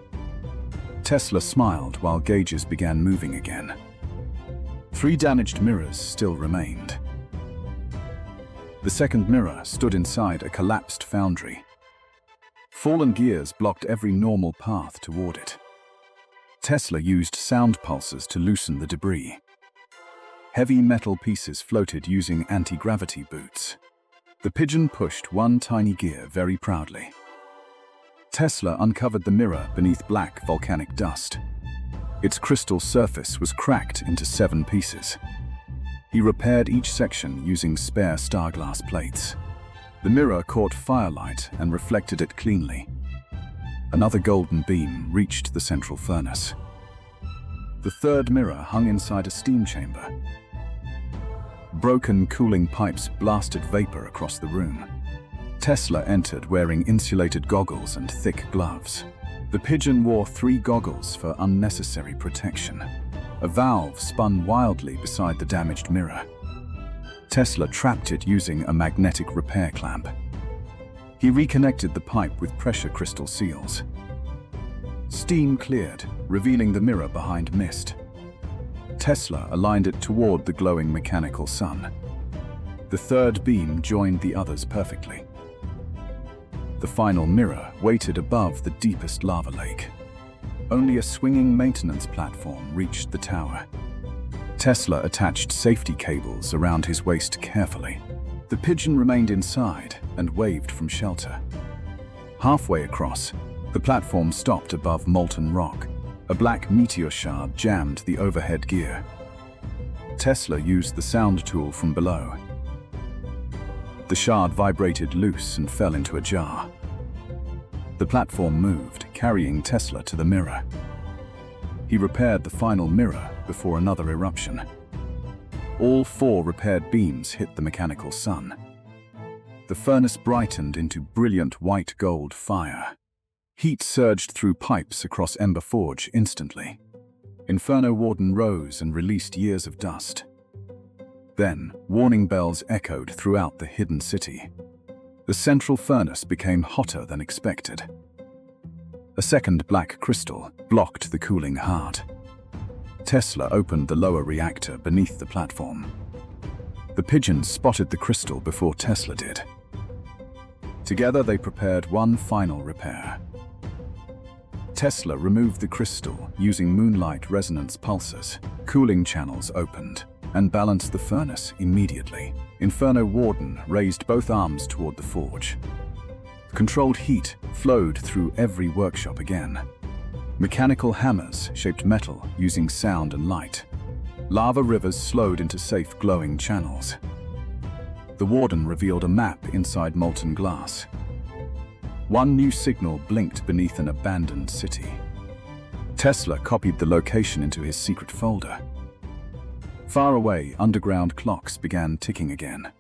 Tesla smiled while gauges began moving again. 3 damaged mirrors still remained. The second mirror stood inside a collapsed foundry. Fallen gears blocked every normal path toward it. Tesla used sound pulses to loosen the debris. Heavy metal pieces floated using anti-gravity boots. The pigeon pushed one tiny gear very proudly. Tesla uncovered the mirror beneath black volcanic dust. Its crystal surface was cracked into 7 pieces. He repaired each section using spare starglass plates. The mirror caught firelight and reflected it cleanly. Another golden beam reached the central furnace. The third mirror hung inside a steam chamber. Broken cooling pipes blasted vapor across the room. Tesla entered wearing insulated goggles and thick gloves. The pigeon wore 3 goggles for unnecessary protection. A valve spun wildly beside the damaged mirror. Tesla trapped it using a magnetic repair clamp. He reconnected the pipe with pressure crystal seals. Steam cleared, revealing the mirror behind mist. Tesla aligned it toward the glowing mechanical sun. The third beam joined the others perfectly. The final mirror waited above the deepest lava lake. Only a swinging maintenance platform reached the tower. Tesla attached safety cables around his waist carefully. The pigeon remained inside and waved from shelter. Halfway across, the platform stopped above molten rock. A black meteor shard jammed the overhead gear. Tesla used the sound tool from below. The shard vibrated loose and fell into a jar. The platform moved, carrying Tesla to the mirror. He repaired the final mirror before another eruption. All 4 repaired beams hit the mechanical sun. The furnace brightened into brilliant white gold fire. Heat surged through pipes across Ember Forge instantly. Inferno Warden rose and released years of dust. Then, warning bells echoed throughout the hidden city. The central furnace became hotter than expected. A second black crystal blocked the cooling heart. Tesla opened the lower reactor beneath the platform. The pigeon spotted the crystal before Tesla did. Together they prepared one final repair. Tesla removed the crystal using moonlight resonance pulses. Cooling channels opened and balanced the furnace immediately. Inferno Warden raised both arms toward the forge. Controlled heat flowed through every workshop again. Mechanical hammers shaped metal using sound and light. Lava rivers slowed into safe glowing channels. The Warden revealed a map inside molten glass. One new signal blinked beneath an abandoned city. Tesla copied the location into his secret folder. Far away, underground clocks began ticking again.